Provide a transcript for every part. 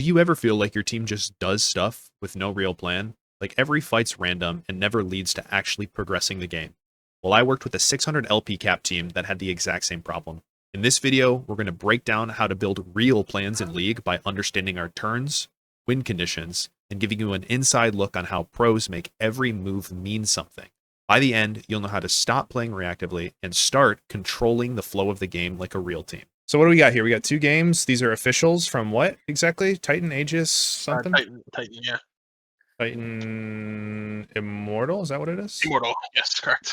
Do you ever feel like your team just does stuff with no real plan? Like every fight's random and never leads to actually progressing the game. Well, I worked with a 600 LP cap team that had the exact same problem. In this video, we're going to break down how to build real plans in League by understanding our turns, win conditions, and giving you an inside look on how pros make every move mean something. By the end, you'll know how to stop playing reactively and start controlling the flow of the game like a real team. So what do we got here? We got 2 games. These are officials from what exactly? Titan Aegis something? Titan, yeah. Titan Immortal, is that what it is? Immortal, yes, correct.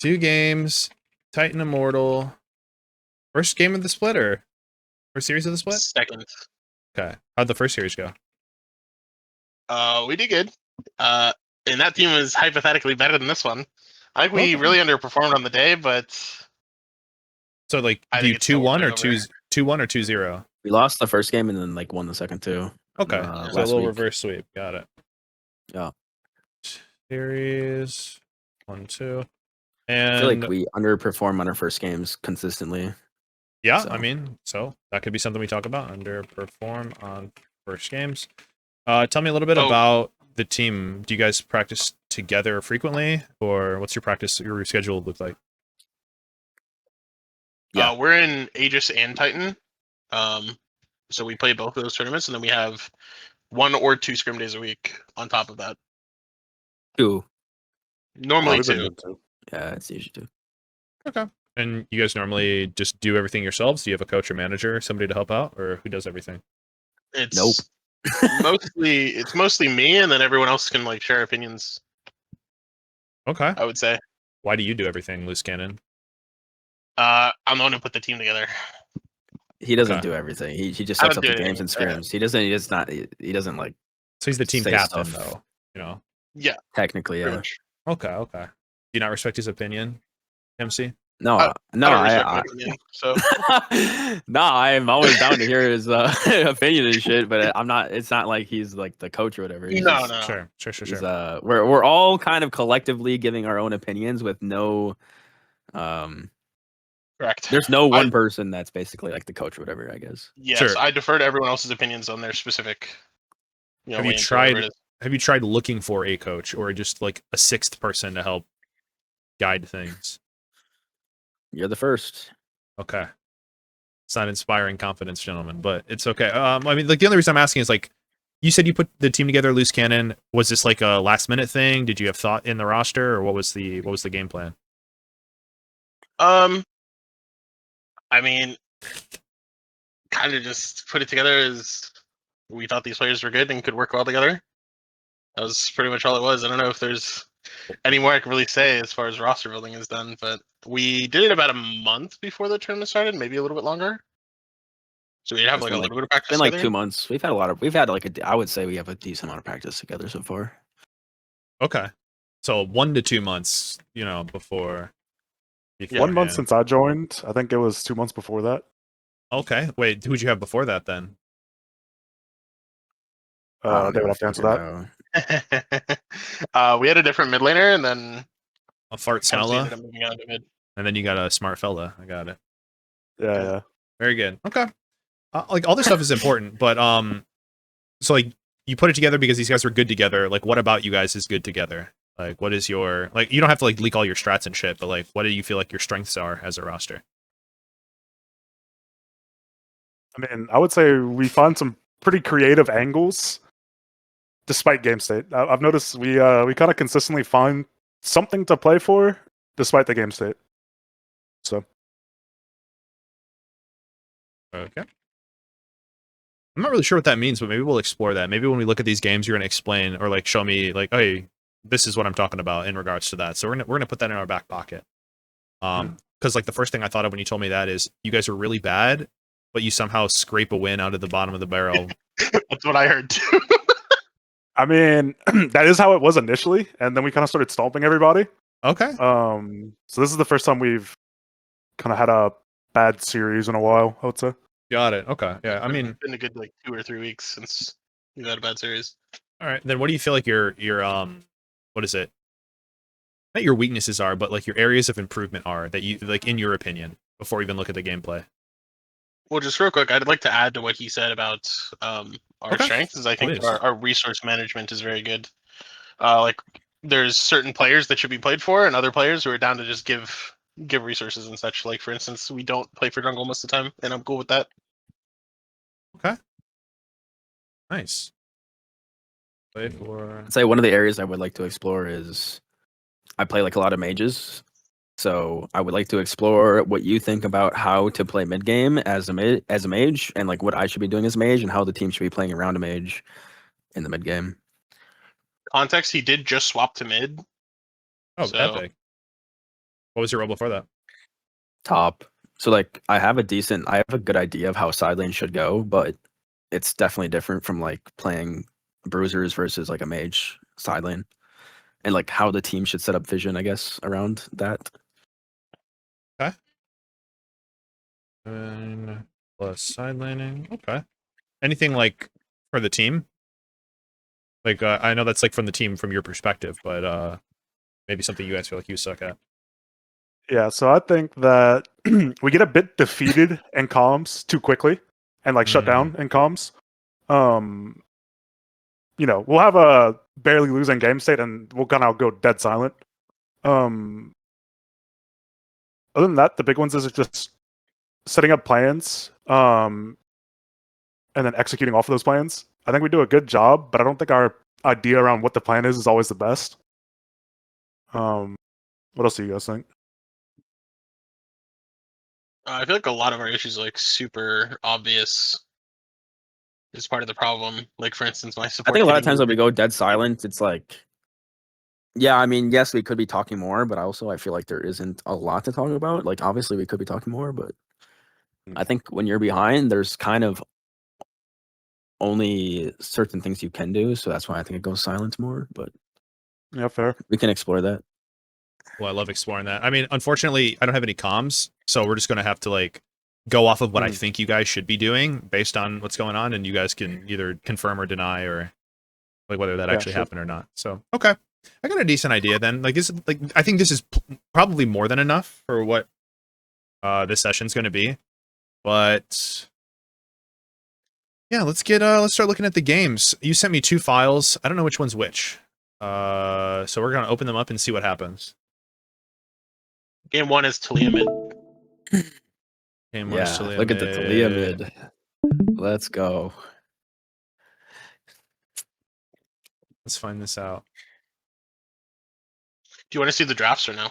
2 games. Titan Immortal. First game of the split or first series of the split? Second. Okay. How'd the first series go? We did good. And that team was hypothetically better than this one. I think we Okay. really underperformed on the day, but So like I do think you it's still 2-1 or worth it 2-1 or 2-0? We lost the first game and then like won the second too. Okay. So a last little week. reverse sweep. Got it. Yeah. Series 1-2. I And feel like we underperform on our first games consistently. yeah, So. I mean, so that could be something we talk about. Underperform on first games. Tell me a little bit about the team. Do you guys practice together frequently, or what's your schedule look like? Yeah. We're in Aegis and Titan. So we play both of those tournaments, and then we have 1 or 2 scrim days a week on top of that. 2. Normally 2. Yeah, it's usually 2. Okay. And you guys normally just do everything yourselves? Do you have a coach or manager, somebody to help out, or who does everything? It's Nope. mostly me, and then everyone else can like share opinions. Okay. I would say. Why do you do everything, Loose Cannon? I'm the one who put the team together. He doesn't Okay. do everything. He just sets up the do games and anything. scrims. He doesn't like So he's the team say captain, stuff. though. You know. Yeah, Technically, pretty yeah. much. Okay. Do you not respect his opinion, MC? No, I don't respect my I opinion, so no, I'm always down to hear his opinion and shit, but I'm not. It's not like he's like the coach or whatever. He's no. just, Sure. he's, we're all kind of collectively giving our own opinions with no Correct. There's no one person that's basically like the coach or whatever, I guess. Yes, Sure. I defer to everyone else's opinions on their specific. Have you tried looking for a coach or just like a 6th person to help guide things? You're the first. Okay. It's not inspiring confidence, gentlemen, but it's okay. I mean, like the only reason I'm asking is like, you said you put the team together, Loose Cannon. Was this like a last minute thing? Did you have thought in the roster, or what was the game plan? I mean, kind of just put it together as we thought these players were good and could work well together. That was pretty much all it was. I don't know if there's any more I can really say as far as roster building is done, but we did it about a month before the tournament started, maybe a little bit longer. So we have like a little bit of practice. It's been like 2 months. We've had like I would say we have a decent amount of practice together so far. Okay. So 1 to 2 months, before. 1 month since I joined. I think it was 2 months before that. Okay. Wait, who'd you have before that then? They would have to answer that. We had a different mid laner, and then a fart fella, moving on to mid. And then you got a smart fella. I got it. Yeah. Very good. Okay. Like all this stuff is important, but so like you put it together because these guys are good together. Like, what about you guys is good together? Like, what is your you don't have to like leak all your strats and shit, but like, what do you feel like your strengths are as a roster? I mean, I would say we find some pretty creative angles, despite game state. I've noticed we kind of consistently find something to play for, despite the game state. So. Okay. I'm not really sure what that means, but maybe we'll explore that. Maybe when we look at these games, you're gonna explain or like show me like, hey, this is what I'm talking about in regards to that. So we're gonna put that in our back pocket. Because like the first thing I thought of when you told me that is you guys are really bad, but you somehow scrape a win out of the bottom of the barrel. That's what I heard too. I mean, that is how it was initially, and then we kind of started stomping everybody. Okay. So this is the first time we've kind of had a bad series in a while, I would say. Got it. Okay. Yeah. I mean, it's been a good like 2 or 3 weeks since we've had a bad series. All right. Then what do you feel like your what is it? Not your weaknesses are, but like your areas of improvement are that you like in your opinion before we even look at the gameplay. Well, just real quick, I'd like to add to what he said about our Okay. strengths. Is I think Please. our resource management is very good. Like there's certain players that should be played for, and other players who are down to just give resources and such. Like for instance, we don't play for jungle most of the time, and I'm cool with that. Okay. Nice. Play for. I'd say one of the areas I would like to explore is I play like a lot of mages. So I would like to explore what you think about how to play mid game as a mage, and like what I should be doing as a mage, and how the team should be playing around a mage in the mid game. Context: he did just swap to mid. Oh, So- epic. What was your role before that? Top. So like I have a good idea of how side lane should go, but it's definitely different from like playing bruisers versus like a mage side lane, and like how the team should set up vision, I guess, around that. And plus side laning. Okay. Anything like for the team? Like I know that's like from the team from your perspective, but maybe something you guys feel like you suck at. Yeah, so I think that we get a bit defeated in comms too quickly and like shut down in comms. We'll have a barely losing game state and we'll kind of go dead silent. Other than that, the big ones is just setting up plans, and then executing off of those plans. I think we do a good job, but I don't think our idea around what the plan is always the best. What else do you guys think? I feel like a lot of our issues are like super obvious. Is part of the problem. Like for instance, my I support. think a lot of getting times when we go dead silent, it's like, yeah, I mean, yes, we could be talking more, but also I feel like there isn't a lot to talk about. Like, obviously, we could be talking more, but I think when you're behind, there's kind of only certain things you can do. So that's why I think it goes silent more, but Yeah, fair. we can explore that. Well, I love exploring that. I mean, unfortunately, I don't have any comms, so we're just gonna have to like go off of what I think you guys should be doing based on what's going on, and you guys can either confirm or deny, or like whether that actually sure. happened or not. So, okay, I got a decent idea then. Like this, like I think this is probably more than enough for what this session's going to be. But yeah, let's start looking at the games. You sent me 2 files. I don't know which one's which. So we're gonna open them up and see what happens. Game 1 is Talia mid. Game 1 is Talia look at the Talia mid. mid. Let's go. Let's find this out. Do you want to see the drafts or no?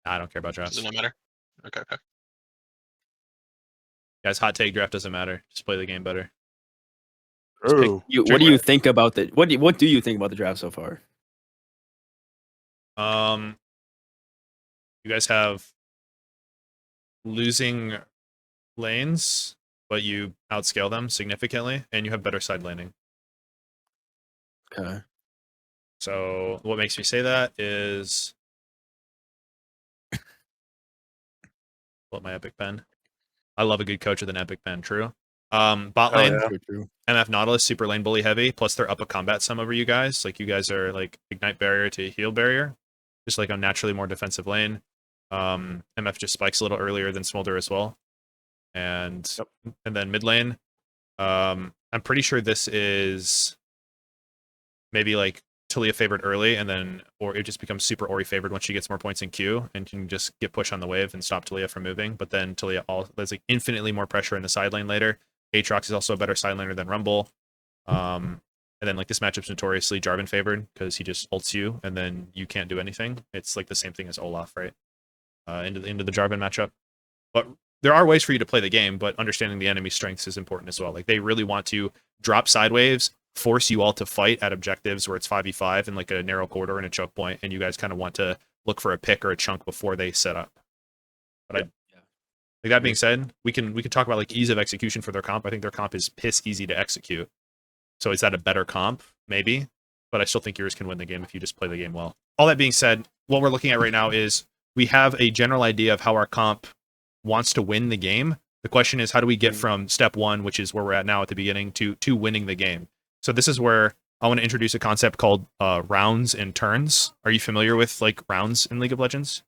I don't care about Does drafts. it not matter? Okay. Guys, hot take draft doesn't matter. Just play the game better. Oh, What do you think about the what do you think about the draft so far? You guys have losing lanes, but you outscale them significantly, and you have better side laning. Okay. So what makes me say that is pull up my epic pen. I love a good coach with an epic pen. True. Bot Oh, lane, yeah. True. MF Nautilus, super lane bully heavy. Plus they're up a combat sum over you guys. Like you guys are like ignite barrier to heal barrier, just like a naturally more defensive lane. MF just spikes a little earlier than Smolder as well. And then mid lane, I'm pretty sure this is maybe like Talia favored early, and then or it just becomes super Ori favored once she gets more points in Q and can just get push on the wave and stop Talia from moving. But then Talia there's like infinitely more pressure in the side lane later. Aatrox is also a better side laner than Rumble. And then like this matchup's notoriously Jarvan favored because he just ults you and then you can't do anything. It's like the same thing as Olaf, right? Into the Jarvan matchup. But there are ways for you to play the game, but understanding the enemy strengths is important as well. Like they really want to drop side waves, force you all to fight at objectives where it's 5v5 in like a narrow corridor and a choke point, and you guys kind of want to look for a pick or a chunk before they set up. But like that being said, we can talk about like ease of execution for their comp. I think their comp is piss easy to execute. So is that a better comp? Maybe. But I still think yours can win the game if you just play the game well. All that being said, what we're looking at right now is we have a general idea of how our comp wants to win the game. The question is, how do we get from step 1, which is where we're at now at the beginning, to winning the game? So this is where I want to introduce a concept called rounds and turns. Are you familiar with like rounds in League of Legends?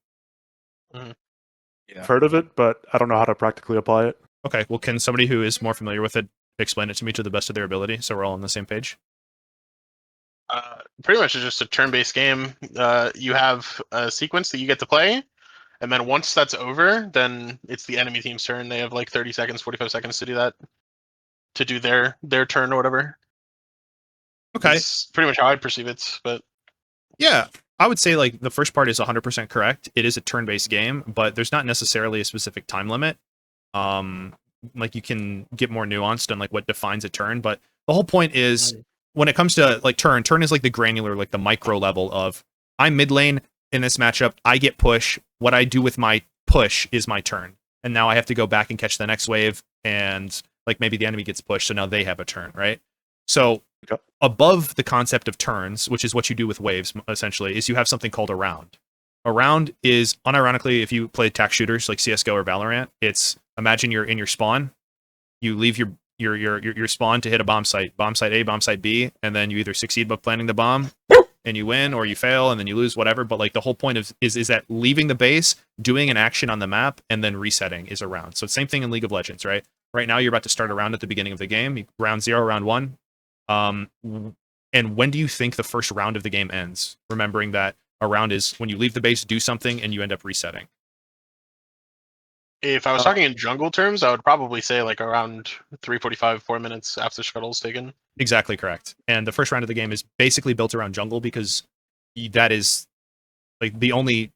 Yeah. Heard of it, but I don't know how to practically apply it. Okay, well, can somebody who is more familiar with it explain it to me to the best of their ability so we're all on the same page? Pretty much it's just a turn-based game. You have a sequence that you get to play, and then once that's over, then it's the enemy team's turn. They have like 30 seconds, 45 seconds to do that, to do their turn or whatever. Okay. It's pretty much how I perceive it. But Yeah, I would say like the first part is 100% correct. It is a turn-based game, but there's not necessarily a specific time limit. Like you can get more nuanced on like what defines a turn, but the whole point is when it comes to like turn is like the granular, like the micro level of I'm mid lane in this matchup. I get push. What I do with my push is my turn, and now I have to go back and catch the next wave, and like maybe the enemy gets pushed, so now they have a turn, right? So Okay. above the concept of turns, which is what you do with waves, essentially, is you have something called a round. A round is, unironically, if you play attack shooters like CS:GO or Valorant, it's imagine you're in your spawn, you leave your spawn to hit a bomb site A, bomb site B, and then you either succeed by planting the bomb and you win, or you fail and then you lose, whatever. But like the whole point of is that leaving the base, doing an action on the map, and then resetting is a round. So same thing in League of Legends, right? Right now you're about to start a round at the beginning of the game, round 0, round 1. And when do you think the first round of the game ends? Remembering that a round is when you leave the base, do something, and you end up resetting. if I was talking in jungle terms, I would probably say like around 3:45, 4 minutes after scuttle's taken. Exactly correct. And the first round of the game is basically built around jungle because that is like the only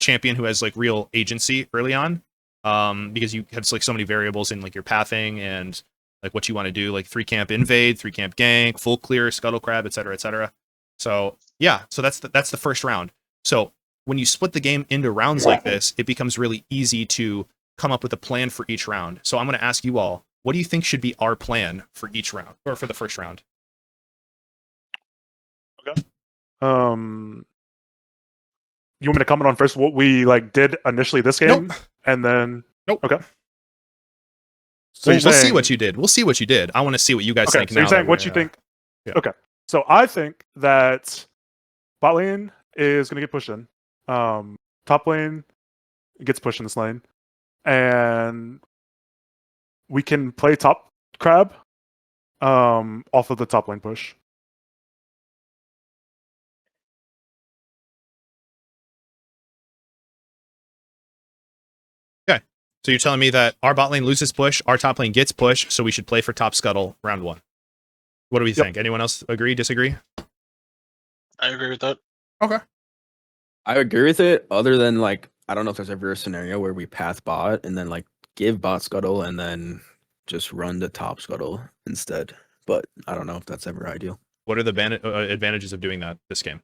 champion who has like real agency early on. Because you have like so many variables in like your pathing and like what you want to do, like 3-camp invade, 3-camp gank, full clear, scuttle crab, etc., etc. So yeah, so that's the first round. So when you split the game into rounds like this, it becomes really easy to come up with a plan for each round. So I'm going to ask you all, what do you think should be our plan for each round or for the first round? You want me to comment on first what we like did initially this game, and then Nope. Okay. So we'll see what you did. We'll see what you did. I want to see what you guys Okay, think so now. you're saying what you think? Yeah. Okay, so I think that bot lane is going to get pushed in. Top lane gets pushed in this lane, and we can play top crab off of the top lane push. So you're telling me that our bot lane loses push, our top lane gets push, so we should play for top scuttle round 1. What do we think? Anyone else agree, disagree? I agree with that. Okay. I agree with it, other than like I don't know if there's ever a scenario where we path bot and then like give bot scuttle and then just run the top scuttle instead. But I don't know if that's ever ideal. What are the advantages of doing that this game?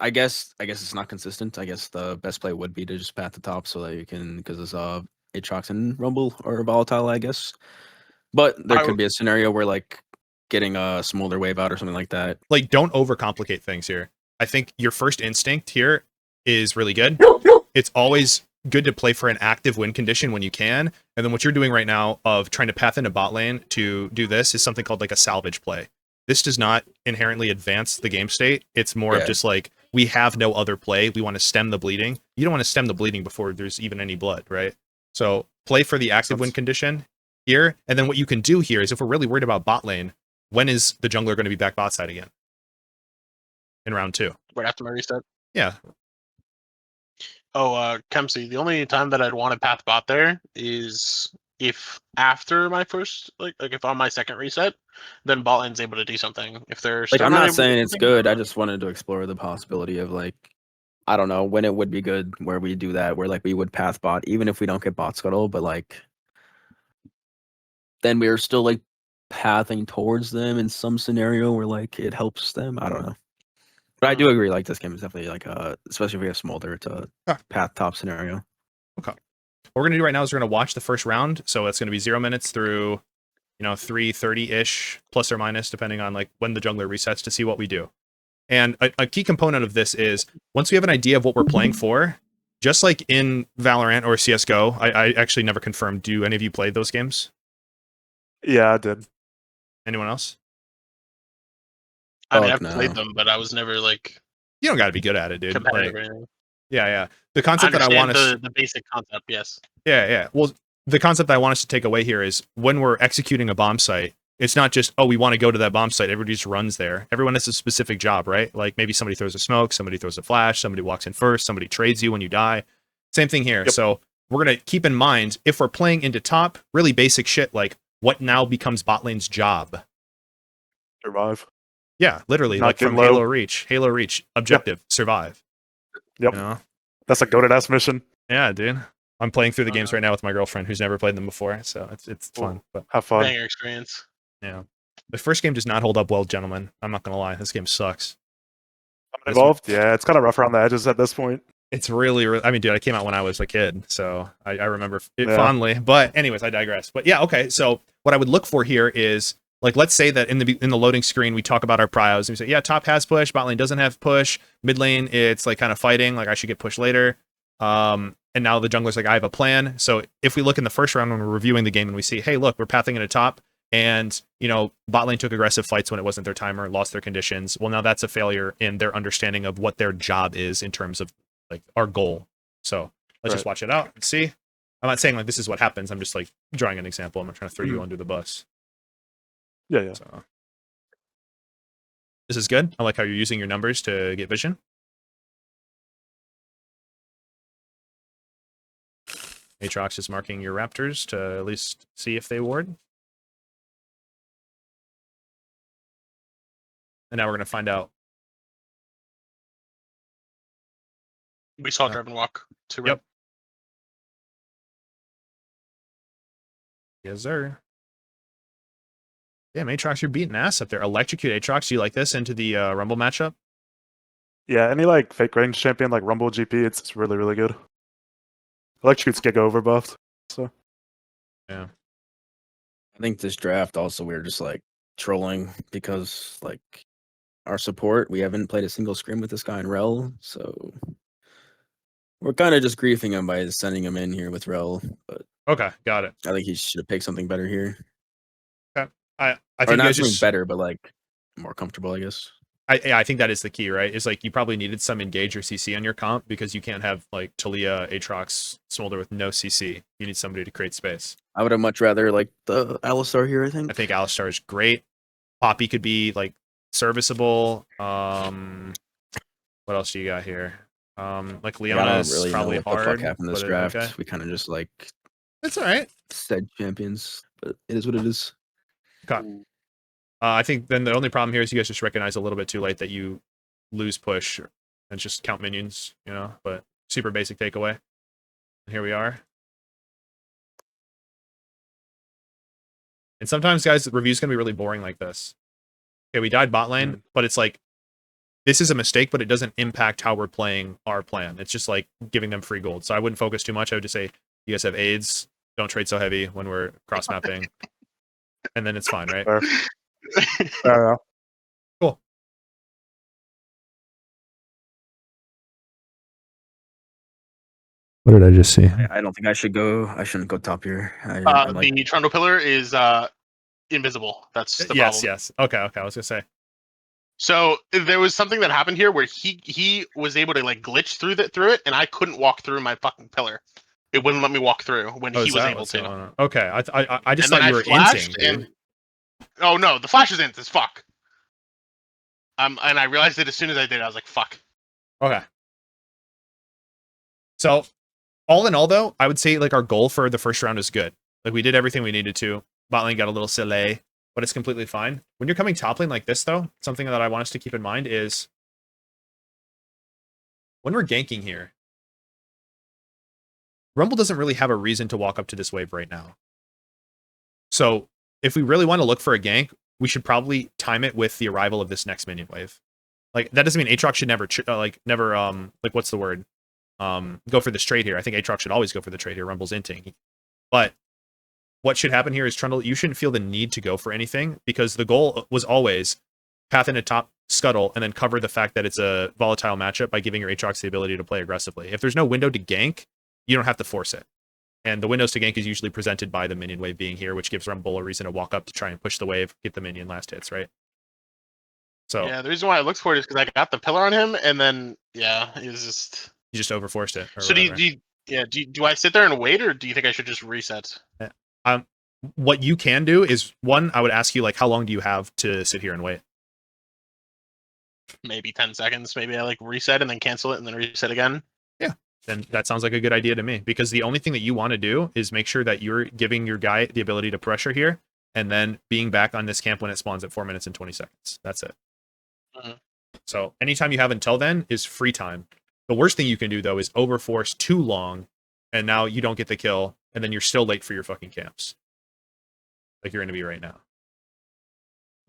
I guess it's not consistent. I guess the best play would be to just path the top so that you can, because it's Aatrox and Rumble or volatile, I guess. But there could be a scenario where like getting a smolder wave out or something like that. Like, don't overcomplicate things here. I think your first instinct here is really good. It's always good to play for an active win condition when you can. And then what you're doing right now of trying to path into bot lane to do this is something called like a salvage play. This does not inherently advance the game state. It's more of just like, we have no other play. We want to stem the bleeding. You don't want to stem the bleeding before there's even any blood, right? So play for the active win condition here. And then what you can do here is if we're really worried about bot lane, when is the jungler going to be back bot side again? In round 2. Right after my reset. Yeah. Oh, Kempsey, the only time that I'd want to path bot there is if after my first, like if on my second reset, then bot lane's able to do something. If they're Like, still I'm not not able to saying do it's something, good. I just wanted to explore the possibility of like, I don't know when it would be good where we do that, where like we would path bot, even if we don't get bot scuttle, but like then we are still like pathing towards them in some scenario where like it helps them. I don't know. But I do agree, like this game is definitely like especially if we have smolder, it's a path top scenario. Okay. What we're gonna do right now is we're gonna watch the first round. So it's gonna be 0 minutes through 3:30-ish, plus or minus, depending on like when the jungler resets to see what we do. And a key component of this is once we have an idea of what we're playing for, just like in Valorant or CSGO, I actually never confirmed. Do any of you play those games? Yeah, I did. Anyone else? I mean, Fuck I've played no. them, but I was never like You don't got to be good at it, dude. competitive Like, or anything. Yeah. The concept that I want us. the basic concept. Yes. Yeah. Well, the concept that I want us to take away here is when we're executing a bomb site, it's not just, oh, we want to go to that bomb site. Everybody just runs there. Everyone has a specific job, right? Like maybe somebody throws a smoke, somebody throws a flash, somebody walks in first, somebody trades you when you die. Same thing here. Yep. So we're going to keep in mind, if we're playing into top, really basic shit, like what now becomes bot lane's job? Survive. Yeah, literally, Not like from get low. Halo Reach, objective, survive. Yep. You know? That's a goated ass mission. Yeah, dude. I'm playing through the games right now with my girlfriend who's never played them before, so it's fun. But Have fun. Banger experience. yeah. The first game does not hold up well, gentlemen. I'm not gonna lie. This game sucks. Involved? Yeah, it's kind of rough around the edges at this point. It's really, I mean, dude, I came out when I was a kid, so I remember it Yeah. fondly. But anyways, I digress. But yeah, okay. So what I would look for here is, like, let's say that in the loading screen we talk about our prios and we say, yeah, top has push, bot lane doesn't have push, mid lane it's like kind of fighting, like I should get pushed later. And now the jungler's like, I have a plan. So if we look in the first round when we're reviewing the game and we see, hey, look, we're pathing into top, and bot lane took aggressive fights when it wasn't their timer, lost their conditions. Well, now that's a failure in their understanding of what their job is in terms of like our goal. So let's just watch it out and see. I'm not saying like this is what happens. I'm just like drawing an example. I'm not trying to throw you under the bus. Yeah. So this is good. I like how you're using your numbers to get vision. Aatrox is marking your raptors to at least see if they ward. And now we're going to find out. We saw Draven walk to Yep. Yes, sir. Damn, Aatrox, you're beating ass up there. Electrocute Aatrox. Do you like this into the Rumble matchup? Yeah, any like fake range champion like Rumble GP, it's really, really good. Electrocute's get over buffed. So I think this draft also we're just like trolling because like our support, we haven't played a single scrim with this guy in Rel, so we're kind of just griefing him by sending him in here with Rel. But Okay, got it. I think he should have picked something better here. I Or think you not guys something just better, but like more comfortable, I guess. I think that is the key, right? Is like you probably needed some engage or CC on your comp because you can't have like Talia, Aatrox, Smolder with no CC. You need somebody to create space. I would have much rather like the Alistar here, I think. I think Alistar is great. Poppy could be like serviceable. What else do you got here? Like I Leona don't is really probably know what the hard. fuck happened this but draft. okay. We kind of just like It's all right. said champions, but it is what it is. Okay. I think then the only problem here is you guys just recognize a little bit too late that you lose push and just count minions, but super basic takeaway. And here we are. And sometimes, guys, the review's going to be really boring like this. Okay, we died bot lane, but it's like, this is a mistake, but it doesn't impact how we're playing our plan. It's just like giving them free gold. So I wouldn't focus too much. I would just say, you guys have aids. Don't trade so heavy when we're cross-mapping. And then it's fine, right? Fair enough. Cool. What did I just see? I don't think I shouldn't go top here. I'm like, The Trundle pillar is invisible. That's the problem. Yes. Okay. I was gonna say. So there was something that happened here where he was able to like glitch through it, and I couldn't walk through my fucking pillar. It wouldn't let me walk through when he is was that able what's to. going on? Okay. I just And then thought you I were flashed inting, dude. Oh no, the flash is int as fuck. And I realized it as soon as I did. I was like, fuck. Okay. So, all in all, though, I would say like our goal for the first round is good. Like we did everything we needed to. Bot lane got a little silly, but it's completely fine. When you're coming top lane like this, though, something that I want us to keep in mind is when we're ganking here, Rumble doesn't really have a reason to walk up to this wave right now. So if we really want to look for a gank, we should probably time it with the arrival of this next minion wave. Like that doesn't mean Aatrox should never what's the word? Go for this trade here. I think Aatrox should always go for the trade here. Rumble's inting. But what should happen here is Trundle, you shouldn't feel the need to go for anything because the goal was always path into top scuttle and then cover the fact that it's a volatile matchup by giving your Aatrox the ability to play aggressively. If there's no window to gank, you don't have to force it. And the windows to gank is usually presented by the minion wave being here, which gives Rumble a reason to walk up to try and push the wave, get the minion last hits, right? So Yeah, the reason why I looked for it is because I got the pillar on him, and then it was just You just overforced it. Or So do you, whatever. do I sit there and wait, or do you think I should just reset? What you can do is, one, I would ask you, like, how long do you have to sit here and wait? Maybe 10 seconds. Maybe I like reset and then cancel it and then reset again. Then that sounds like a good idea to me, because the only thing that you want to do is make sure that you're giving your guy the ability to pressure here, and then being back on this camp when it spawns at 4 minutes and 20 seconds. That's it. Mhm. So anytime you have until then is free time. The worst thing you can do, though, is overforce too long, and now you don't get the kill, and then you're still late for your fucking camps. Like you're going to be right now.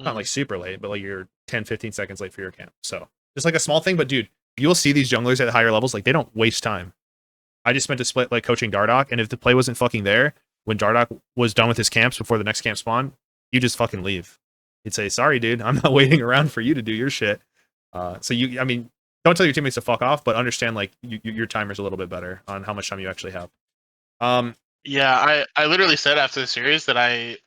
Not Mhm. like super late, but like you're 10, 15 seconds late for your camp. So just like a small thing, but dude, you'll see these junglers at higher levels, like they don't waste time. I just spent a split like coaching Dardoch, and if the play wasn't fucking there, when Dardoch was done with his camps before the next camp spawned, you just fucking leave. You'd say, sorry, dude, I'm not waiting around for you to do your shit. So I mean, don't tell your teammates to fuck off, but understand like your timer's a little bit better on how much time you actually have. Yeah, I literally said after the series that I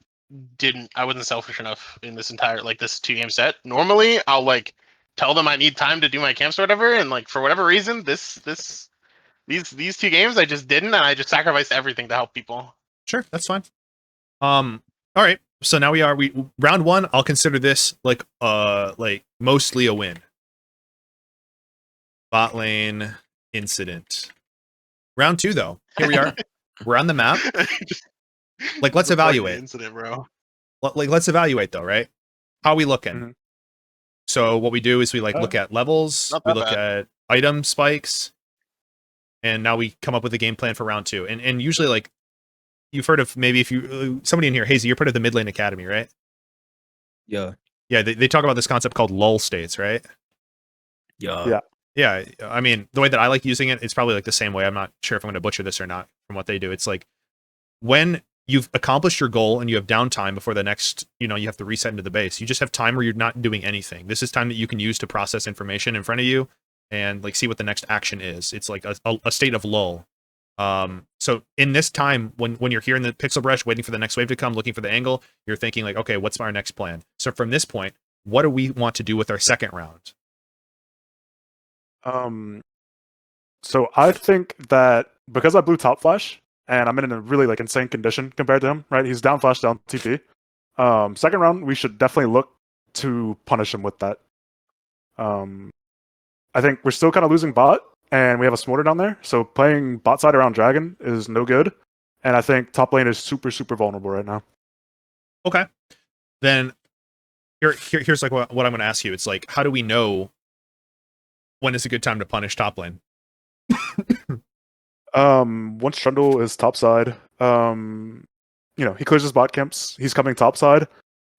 wasn't selfish enough in this entire like this 2-game set. Normally, I'll like tell them I need time to do my camps or whatever, and like for whatever reason, these 2 games I just didn't, and I just sacrificed everything to help people. Sure, that's fine. All right. So now we round 1. I'll consider this like mostly a win. Bot lane incident. Round 2 though. Here we are. We're on the map. Like, let's The fucking evaluate. incident, bro. Like, let's evaluate though, right? How are we looking? Mhm. So what we do is we like look at levels, Not we that look at item spikes, and now we come up with a game plan for round 2. And usually, like, you've heard of, maybe if you somebody in here, Hazy, you're part of the Mid Lane Academy, right? Yeah. Yeah, they talk about this concept called lull states, right? Yeah. Yeah, I mean, the way that I like using it, it's probably like the same way. I'm not sure if I'm going to butcher this or not from what they do. It's like when you've accomplished your goal and you have downtime before the next, you have to reset into the base. You just have time where you're not doing anything. This is time that you can use to process information in front of you and like see what the next action is. It's like a state of lull. So in this time, when you're here in the pixel brush, waiting for the next wave to come, looking for the angle, you're thinking like, okay, what's our next plan? So from this point, what do we want to do with our second round? So I think that because I blew top flash and I'm in a really like insane condition compared to him, right? He's down flash, down TP. Second round, we should definitely look to punish him with that. I think we're still kind of losing bot, and we have a Smorter down there, so playing bot side around Dragon is no good. And I think top lane is super, super vulnerable right now. Okay. Then here's like what I'm going to ask you. It's like, how do we know when is a good time to punish top lane? Once Trundle is top side, he clears his bot camps. He's coming top side.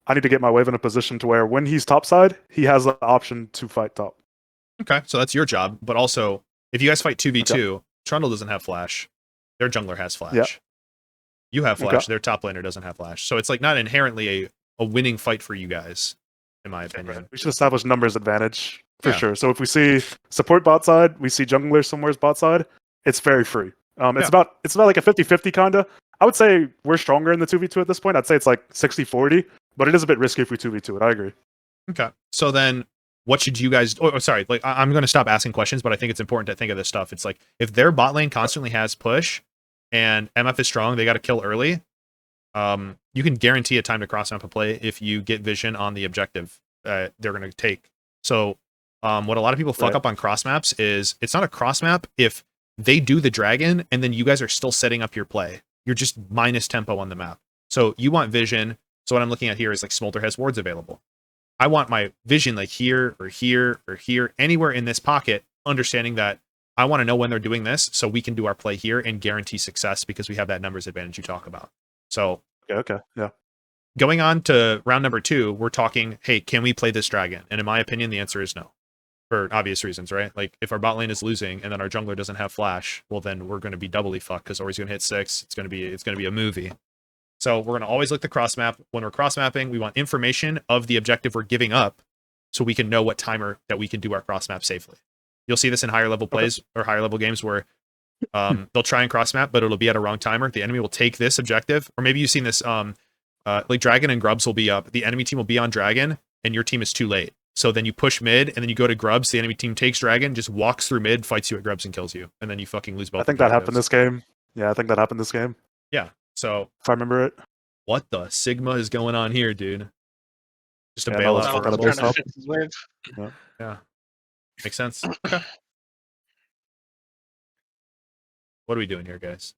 I need to get my wave in a position to where when he's top side, he has the option to fight top. Okay, so that's your job. But also, if you guys fight 2v2, Trundle doesn't have flash. Their jungler has flash. Yeah. You have flash. Okay. Their top laner doesn't have flash. So it's like not inherently a winning fight for you guys, in my opinion. We should establish numbers advantage for Yeah. sure. So if we see support bot side, we see jungler somewhere's bot side, it's very free. It's about like a 50-50 kinda. I would say we're stronger in the 2v2 at this point. I'd say it's like 60-40, but it is a bit risky if we 2v2 it. I agree. Okay. So then what should you guys sorry, like I'm going to stop asking questions, but I think it's important to think of this stuff. It's like if their bot lane constantly has push and MF is strong, they got to kill early. You can guarantee a time to cross map a play if you get vision on the objective they're going to take. So what a lot of people fuck up on cross maps is it's not a cross map if they do the dragon and then you guys are still setting up your play. You're just minus tempo on the map. So you want vision. So what I'm looking at here is like Smolder has wards available. I want my vision like here or here or here, anywhere in this pocket, understanding that I want to know when they're doing this so we can do our play here and guarantee success because we have that numbers advantage you talk about. So Okay. Yeah. going on to round number 2, we're talking, hey, can we play this dragon? And in my opinion, the answer is no. For obvious reasons, right? Like if our bot lane is losing and then our jungler doesn't have flash, well then we're going to be doubly fucked because Ori's going to hit 6. It's going to be a movie. So we're going to always look the cross map. When we're cross mapping, we want information of the objective we're giving up so we can know what timer that we can do our cross map safely. You'll see this in higher level plays or higher level games where they'll try and cross map, but it'll be at a wrong timer. The enemy will take this objective, or maybe you've seen this like Dragon and Grubs will be up. The enemy team will be on Dragon and your team is too late. So then you push mid, and then you go to grubs. The enemy team takes dragon, just walks through mid, fights you at grubs, and kills you. And then you fucking lose both. I think that happened this game. Yeah, I think that happened this game. Yeah. So if I remember it. what the Sigma is going on here, dude? Just a Yeah, bailout that for was Rumble. base trying up. to fix his wave. Yeah. Makes sense. Okay. What are we doing here, guys?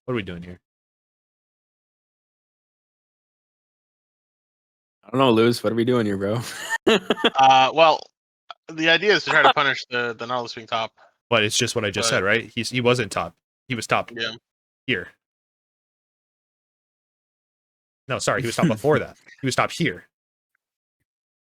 What are we doing here? I don't know, Luz. What are we doing here, bro? Well, the idea is to try to punish the Nautilus being top. But it's just what I just But- said, right? He wasn't top. He was top Yeah. here. No, sorry, he was top before that. He was top here.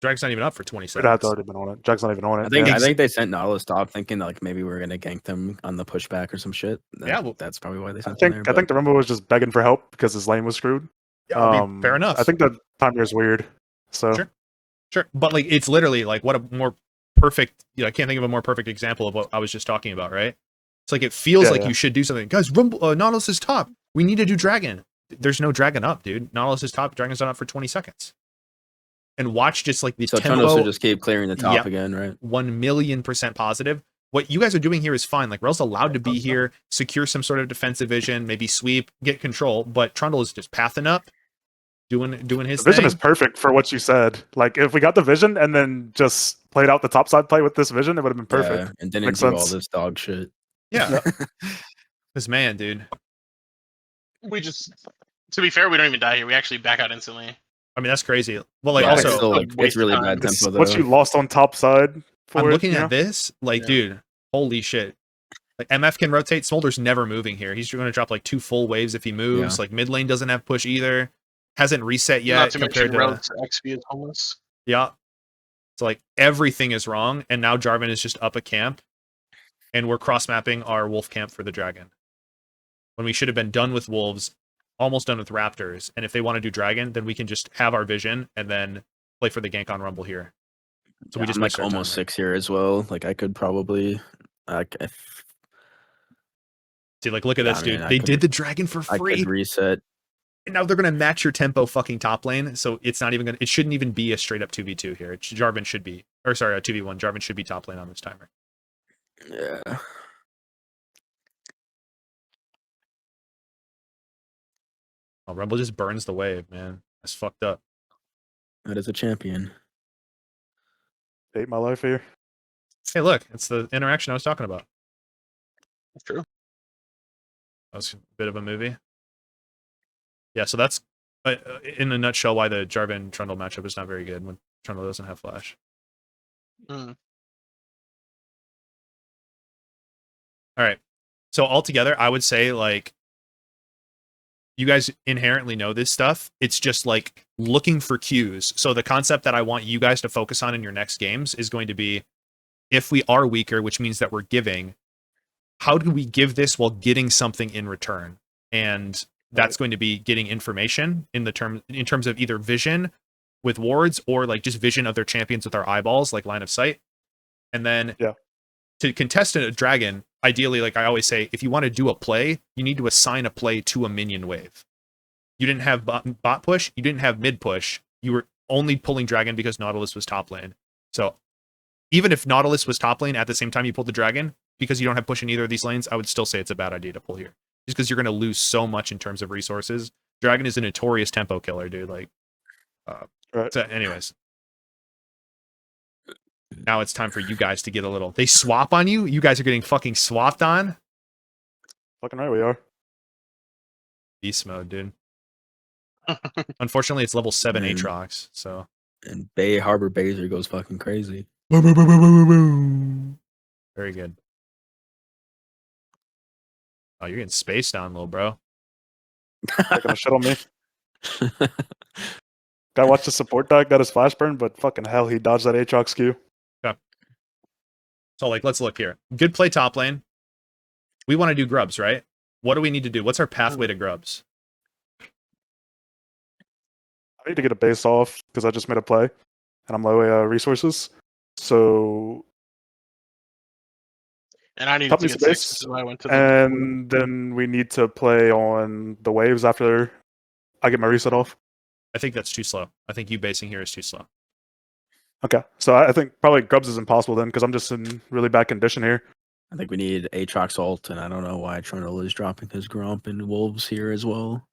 Dragon's not even up for 20 It had seconds. already been on it. Jack's not even on it. I think yeah. I think they sent Nautilus top thinking like maybe we were gonna gank them on the pushback or some shit. Yeah, well- That's probably why they I sent think them I there. think the Rumble was just begging for help because his lane was screwed. Yeah, I mean, fair enough. I think the time here is weird. So Sure. Sure, but like it's literally like what a more perfect. I can't think of a more perfect example of what I was just talking about, right? It's like it feels Yeah, like yeah. you should do something, guys. Rumble, Nautilus is top. We need to do dragon. There's no dragon up, dude. Nautilus is top. Dragon's not up for 20 seconds. And watch just like the so tempo. Trundle should just keep clearing the top Yep. again, right? 1,000,000% positive. What you guys are doing here is fine. Like Rel's allowed to be here, secure some sort of defensive vision, maybe sweep, get control. But Trundle is just pathing up, doing his the vision thing. is perfect for what you said. Like if we got the vision and then just played out the top side play with this vision, it would have been perfect. Yeah, and didn't Makes do all sense. this dog shit. Yeah. This man, dude. We just, to be fair, we don't even die here. We actually back out instantly. I mean, that's crazy. Well, like Yeah, also, it's still like waste it's really time. bad It's tempo though. what you lost on top side. For I'm it, looking you at know? this, like, Yeah. dude, holy shit. Like MF can rotate. Smolder's never moving here. He's going to drop like 2 full waves if he moves. Yeah. Like mid lane doesn't have push either. Hasn't reset Not yet to compared mention to Rel's XP is homeless. yeah. So like everything is wrong, and now Jarvan is just up a camp, and we're cross mapping our wolf camp for the dragon. When we should have been done with wolves, almost done with raptors, and if they want to do dragon, then we can just have our vision and then play for the gank on Rumble here. So we Yeah, just I'm waste like our time almost there. 6 here as well. Like I could probably See, like look at Yeah, this, I mean, dude. I They could- did the dragon for I free. could reset. And now they're gonna match your tempo fucking top lane, so it's not even gonna. It shouldn't even be a straight up 2v2 here. Jarvan should be, or sorry, a 2v1. Jarvan should be top lane on this timer. Yeah. Oh, Rumble just burns the wave, man. That's fucked up. That is a champion. Hate my life here. Hey, look, it's the interaction I was talking about. That's true. That was a bit of a movie. Yeah, so that's in a nutshell why the Jarvan Trundle matchup is not very good when Trundle doesn't have flash. Mm. All right. So altogether, I would say like you guys inherently know this stuff. It's just like looking for cues. So the concept that I want you guys to focus on in your next games is going to be if we are weaker, which means that we're giving, how do we give this while getting something in return? And that's going to be getting information in terms of either vision with wards or like just vision of their champions with our eyeballs, like line of sight. And then to contest a dragon, ideally, like I always say, if you want to do a play, you need to assign a play to a minion wave. You didn't have bot push, you didn't have mid push. You were only pulling dragon because Nautilus was top lane. So even if Nautilus was top lane at the same time you pulled the dragon, because you don't have push in either of these lanes, I would still say it's a bad idea to pull here. Just because you're going to lose so much in terms of resources. Dragon is a notorious tempo killer, dude. Like, Right. so anyways. Now it's time for you guys to get a little. They swap on you. You guys are getting fucking swapped on. Fucking right we are. Beast mode, dude. Unfortunately, it's level 7 Man. Aatrox, so. And Bay Harbor Baser goes fucking crazy. Very good. Oh, you're getting spaced on, little bro. They're gonna shit on me. Guy watched the support deck, got his flash burn, but fucking hell, he dodged that Aatrox Q. So, like, let's look here. Good play top lane. We want to do grubs, right? What do we need to do? What's our pathway to grubs? I need to get a base off because I just made a play, and I'm low resources. So, And I needed Top to needs get a 6, base, so I went to the and then we need to play on the waves after I get my reset off. I think that's too slow. I think you basing here is too slow. Okay, so I think probably Grubs is impossible then because I'm just in really bad condition here. I think we need Aatrox ult, and I don't know why Trundle is dropping his Grump and Wolves here as well.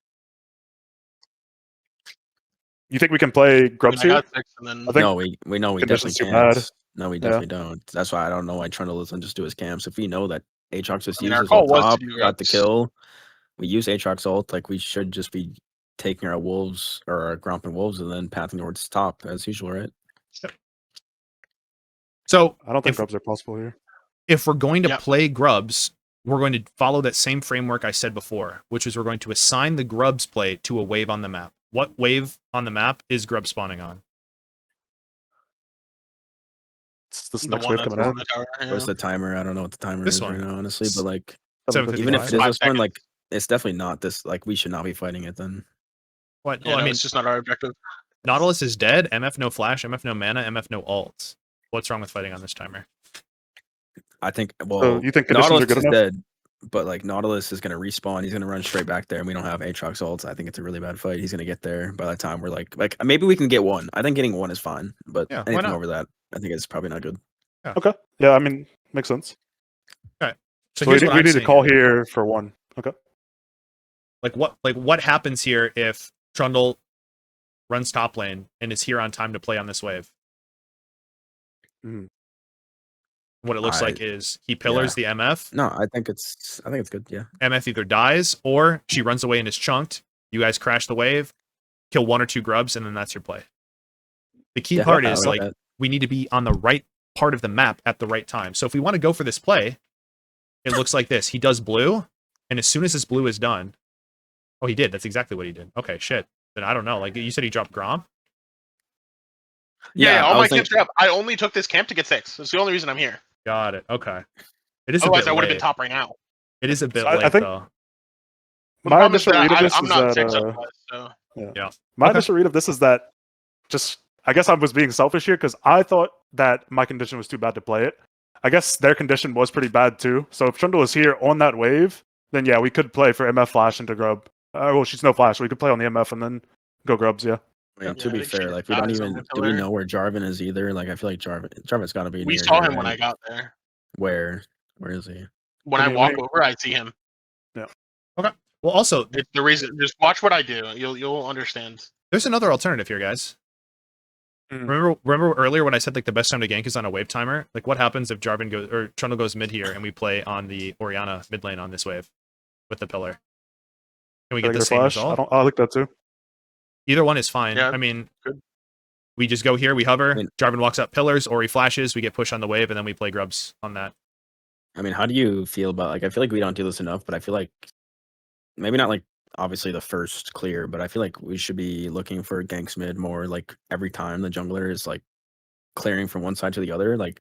You think we can play I mean, Grubs I here? got 6, and then I think No, we know we conditions definitely too bad. can't. No, we definitely don't. That's why I don't know why Trundle doesn't just do his camps. If we know that Aatrox just I mean, our uses call ult was to top, do got the Grubs. kill, we use Aatrox ult, like we should just be taking our Wolves or our Grump and Wolves and then pathing towards top as usual, right? So I don't think if, Grubs are possible here. if we're going to Yep. play Grubs, we're going to follow that same framework I said before, which is we're going to assign the Grubs play to a wave on the map. What wave on the map is Grub spawning on? It's this the next one wave that's coming on out. the tower. What's Yeah. the timer? I don't know what the timer This is one. right now, honestly, but like even if it is 7:55. this one, 5 like it's definitely not this. Like we should not be fighting it then. What? Yeah, Well, I no, mean, it's just not our objective. Nautilus is dead. MF no flash. MF no mana. MF no ults. What's wrong with fighting on this timer? I think So well, you think conditions Nautilus are good is enough? dead, but like Nautilus is gonna respawn. He's gonna run straight back there, and we don't have Aatrox ults. I think it's a really bad fight. He's gonna get there by the time we're like maybe we can get one. I think getting one is fine, but Yeah, why anything not? over that, I think it's probably not good. Okay. Yeah, I mean, makes sense. So So here's we what I'm need to saying call here. here for one. Okay. Like what happens here if Trundle runs top lane and is here on time to play on this wave? Mhm. What it looks I- like is he pillars the MF. No, I think it's good. Yeah, MF either dies or she runs away and is chunked. You guys crash the wave, kill 1 or 2 grubs, and then that's your play. The key Yeah, part I is like like that. we need to be on the right part of the map at the right time. So if we want to go for this play, it looks like this. He does blue, and as soon as this blue is done, oh, he did. That's exactly what he did. Okay, shit. Then I don't know. Like you said, he dropped Grom. Yeah, I all my was camps are up. I only took this camp to get 6. That's the only reason I'm here. Got it. Okay. It is Otherwise, a bit I would have late. been top right now. It is a bit So I late think- though. The My problem is initial that read of this I'm is not that 6 otherwise, so. my Okay. initial read of this is that just I guess I was being selfish here because I thought that my condition was too bad to play it. I guess their condition was pretty bad too. So if Trundle is here on that wave, then yeah, we could play for MF flash into Grub. Well, she's no flash. So we could play on the MF and then go Grubs. Yeah. I mean, Yeah, to I be think she fair, just like we don't dies on even the do we pillar. know where Jarvan is either. Like I feel like Jarvan's got to be. We near saw here, him when I right? got there. Where is he? When I I mean, walk we- over, I see him. Well, also, It's the reason. Just watch what I do. You'll understand. there's another alternative here, guys. Mhm. Remember earlier when I said like the best time to gank is on a wave timer? Like what happens if Jarvan goes or Trundle goes mid here and we play on the Orianna mid lane on this wave with the pillar? Can we get the Regular same flash. result? I like that too. Either one is fine. Yeah, I mean, good. we just go here, we hover, I mean- Jarvan walks up pillars, or he flashes, we get pushed on the wave, and then we play grubs on that. I mean, how do you feel about like? I feel like we don't do this enough, but I feel like maybe not like obviously the first clear, but I feel like we should be looking for ganks mid more like every time the jungler is like clearing from one side to the other. Like,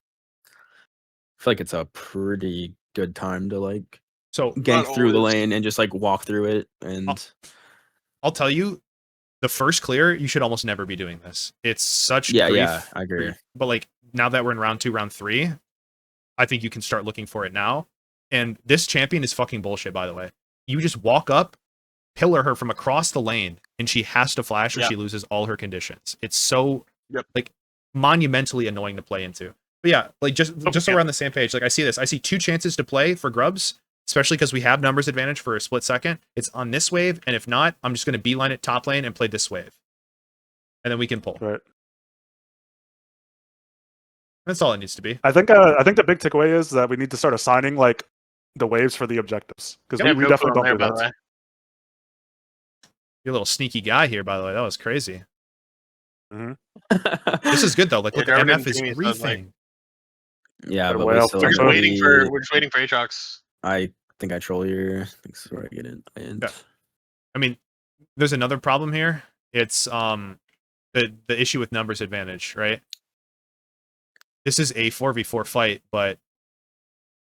I feel like it's a pretty good time to like So gank through the always. lane and just like walk through it. And I'll tell you, the first clear, you should almost never be doing this. It's such yeah, grief, I agree. But like now that we're in round 2, round 3, I think you can start looking for it now. And this champion is fucking bullshit, by the way. You just walk up, pillar her from across the lane, and she has to flash or Yeah. she loses all her conditions. It's so Yep. like monumentally annoying to play into. But yeah, like just so yeah. we're on the same page. Like I see this. I see 2 chances to play for grubs, especially because we have numbers advantage for a split second. It's on this wave, and if not, I'm just going to beeline it top lane and play this wave. And then we can pull. Right. That's all it needs to be. I think the big takeaway is that we need to start assigning like the waves for the objectives because Yeah, we no definitely clue don't on do there, by the that. way. You're a little sneaky guy here, by the way. That was crazy. This this is good though. Like, Yeah, look, Jarvan MF and is Jamie said, like- griefing. yeah, Better but way we out still there. We're just So waiting for Aatrox. I think I troll here. That's where I get it. And Yeah. I mean, there's another problem here. It's the issue with numbers advantage, right? This is a 4v4 fight, but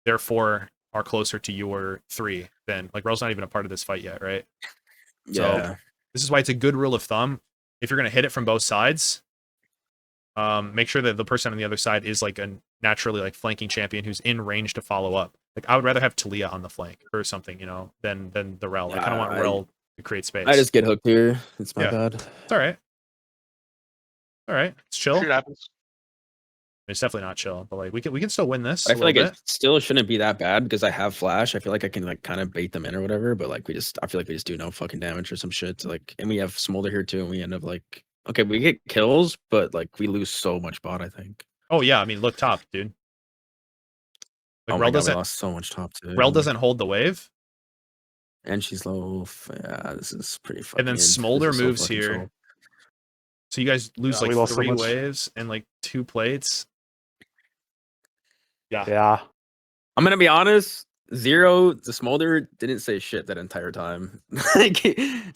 therefore are closer to your 3 than like Rel's not even a part of this fight yet, right? yeah, This is why it's a good rule of thumb. If you're gonna hit it from both sides, make sure that the person on the other side is like a naturally like flanking champion who's in range to follow up. Like I would rather have Talia on the flank or something, you know, than the Rel. Like I don't want Yeah, Rel to create space. I just get hooked here. It's my Yeah. bad. It's all right. All right, it's chill. Shit happens. It's definitely not chill, but like we can still win this. I a feel like little it still shouldn't be that bad because I have flash. I feel like I can like kind of bait them in or whatever. But like I feel like we just do no fucking damage or some shit. Like, and we have Smolder here too, and we end up like, okay, we get kills, but like we lose so much bot. I think. Oh yeah, I mean look top, dude. Like Oh Rel my god, we doesn't lost so much top too. Rel doesn't hold the wave, and she's low. Yeah, this is pretty fucking. and then this Smolder is so moves fucking here. troll. So you guys lose Yeah, we like lost so 3 much. waves and like 2 plates. Yeah. I'm gonna be honest. Zero, the Smolder didn't say shit that entire time. Like,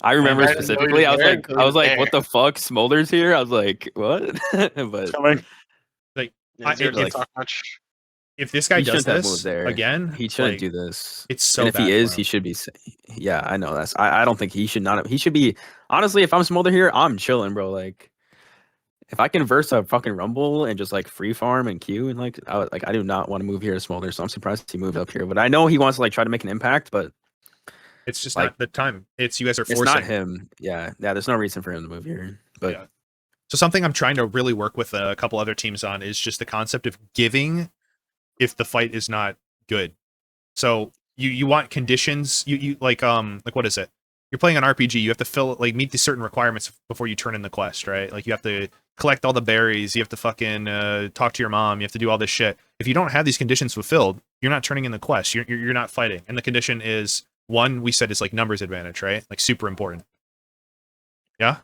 I remember I didn't know he specifically. was there until he was what the fuck? Smolder's here. I was like, what? But Coming. Yeah, Zero didn't if- talk much. If this guy He does shouldn't have this moved there. again, he shouldn't like, do this. It's so And if bad he for is, him. he should be. Yeah, I know that's. I don't think he should not. He should be. Honestly, if I'm Smolder here, I'm chilling, bro. Like, if I can verse a fucking Rumble and just like free farm and queue and like, I do not want to move here to Smolder, so I'm surprised he moved up here. But I know he wants to like try to make an impact, but It's just like, not the time. It's you guys are it's forcing. not him. Yeah. There's no reason for him to move here. But Yeah. So something I'm trying to really work with a couple other teams on is just the concept of giving if the fight is not good. So you want conditions. You like what is it? You're playing an RPG. You have to meet these certain requirements before you turn in the quest, right? Like you have to collect all the berries. You have to fucking talk to your mom. You have to do all this shit. If you don't have these conditions fulfilled, you're not turning in the quest. You're not fighting. And the condition is one. We said is like numbers advantage, right? Like super important. Yeah.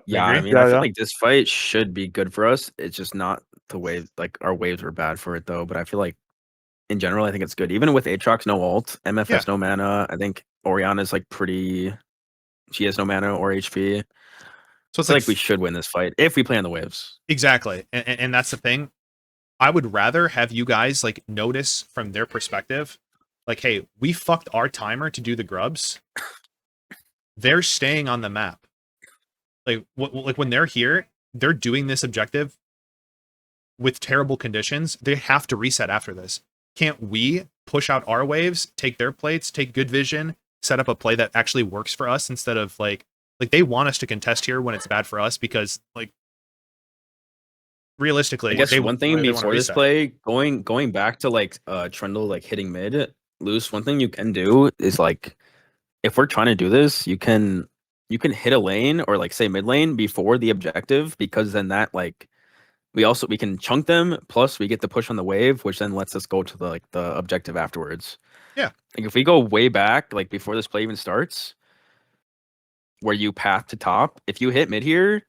yeah, I agree? mean, I Yeah. feel like this fight should be good for us. It's just not the wave. Like our waves were bad for it though. But I feel like in general, I think it's good. Even with Aatrox no ult, MFS no mana. I think Orianna's like pretty. She has no mana or HP. So it's I feel like we should win this fight if we play on the waves. Exactly. And that's the thing. I would rather have you guys like notice from their perspective, like, hey, we fucked our timer to do the grubs. They're staying on the map. Like, like when they're here, they're doing this objective with terrible conditions. They have to reset after this. Can't we push out our waves, take their plates, take good vision, set up a play that actually works for us instead of like they want us to contest here when it's bad for us because like realistically, I guess they one thing wanna before this reset. play, going back to like Trundle like hitting mid, loose. One thing you can do is like if we're trying to do this, you can hit a lane or like say mid lane before the objective because then that like we can chunk them plus we get the push on the wave, which then lets us go to the objective afterwards. Yeah. Like if we go way back, like before this play even starts, where you path to top, if you hit mid here,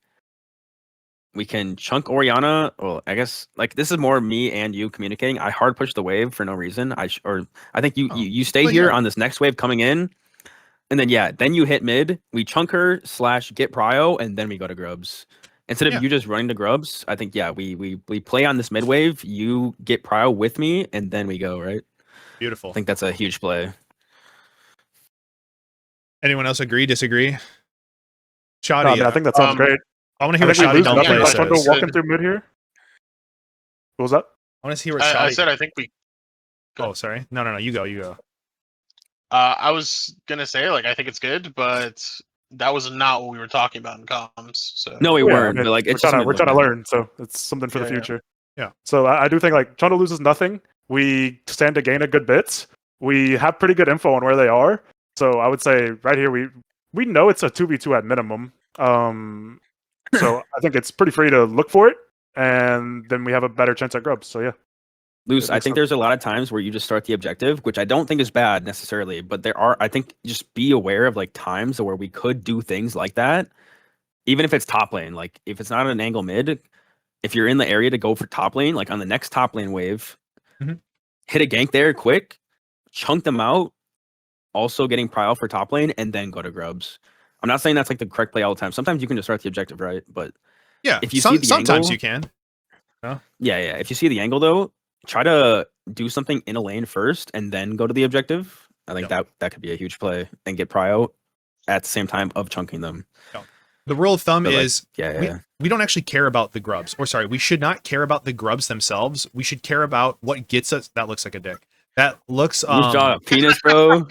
we can chunk Orianna. Well, I guess like this is more me and you communicating. I hard push the wave for no reason. I think you stay Well, here yeah. on this next wave coming in, and then then you hit mid. We chunk her / get prio, and then we go to grubs. Instead of Yeah. you just running to grubs, I think we play on this mid wave. You get prio with me, and then we go right. Beautiful. I think that's a huge play. Anyone else agree, disagree? No, Shoddy, I mean, I think that sounds Um, great. I want to I hear what think we Shoddy lose don't nothing play by says. Trundle says. walking through mid here. What was that? I want to hear what I Shoddy. said I think we. Oh, sorry. No. You go. I was gonna say like I think it's good, but that was not what we were talking about in comms. So No, we Yeah, I weren't. mean, But like we're it's just trying to mid-lane. learn, so it's something for the Yeah, yeah. future. Yeah. So I do think like Trundle loses nothing. We stand to gain a good bit. We have pretty good info on where they are. So I would say right here we know it's a 2v2 at minimum. So I think it's pretty free to look for it, and then we have a better chance at grubs. So yeah. Luce, It I makes think sense. there's a lot of times where you just start the objective, which I don't think is bad necessarily, but there are, I think, just be aware of like times where we could do things like that, even if it's top lane. Like if it's not an angle mid, if you're in the area to go for top lane, like on the next top lane wave, Mhm. hit a gank there quick, chunk them out, also getting prio for top lane, and then go to grubs. I'm not saying that's like the correct play all the time. Sometimes you can just start the objective, right? But Yeah. If you see the sometimes angle- you can. yeah. If you see the angle though, try to do something in a lane first and then go to the objective. I think that could be a huge play and get prio at the same time of chunking them. The rule of thumb But, like, is Yeah. we don't actually care about the grubs. Or sorry, we should not care about the grubs themselves. We should care about what gets us. That looks like a dick. That looks Good job, penis, bro.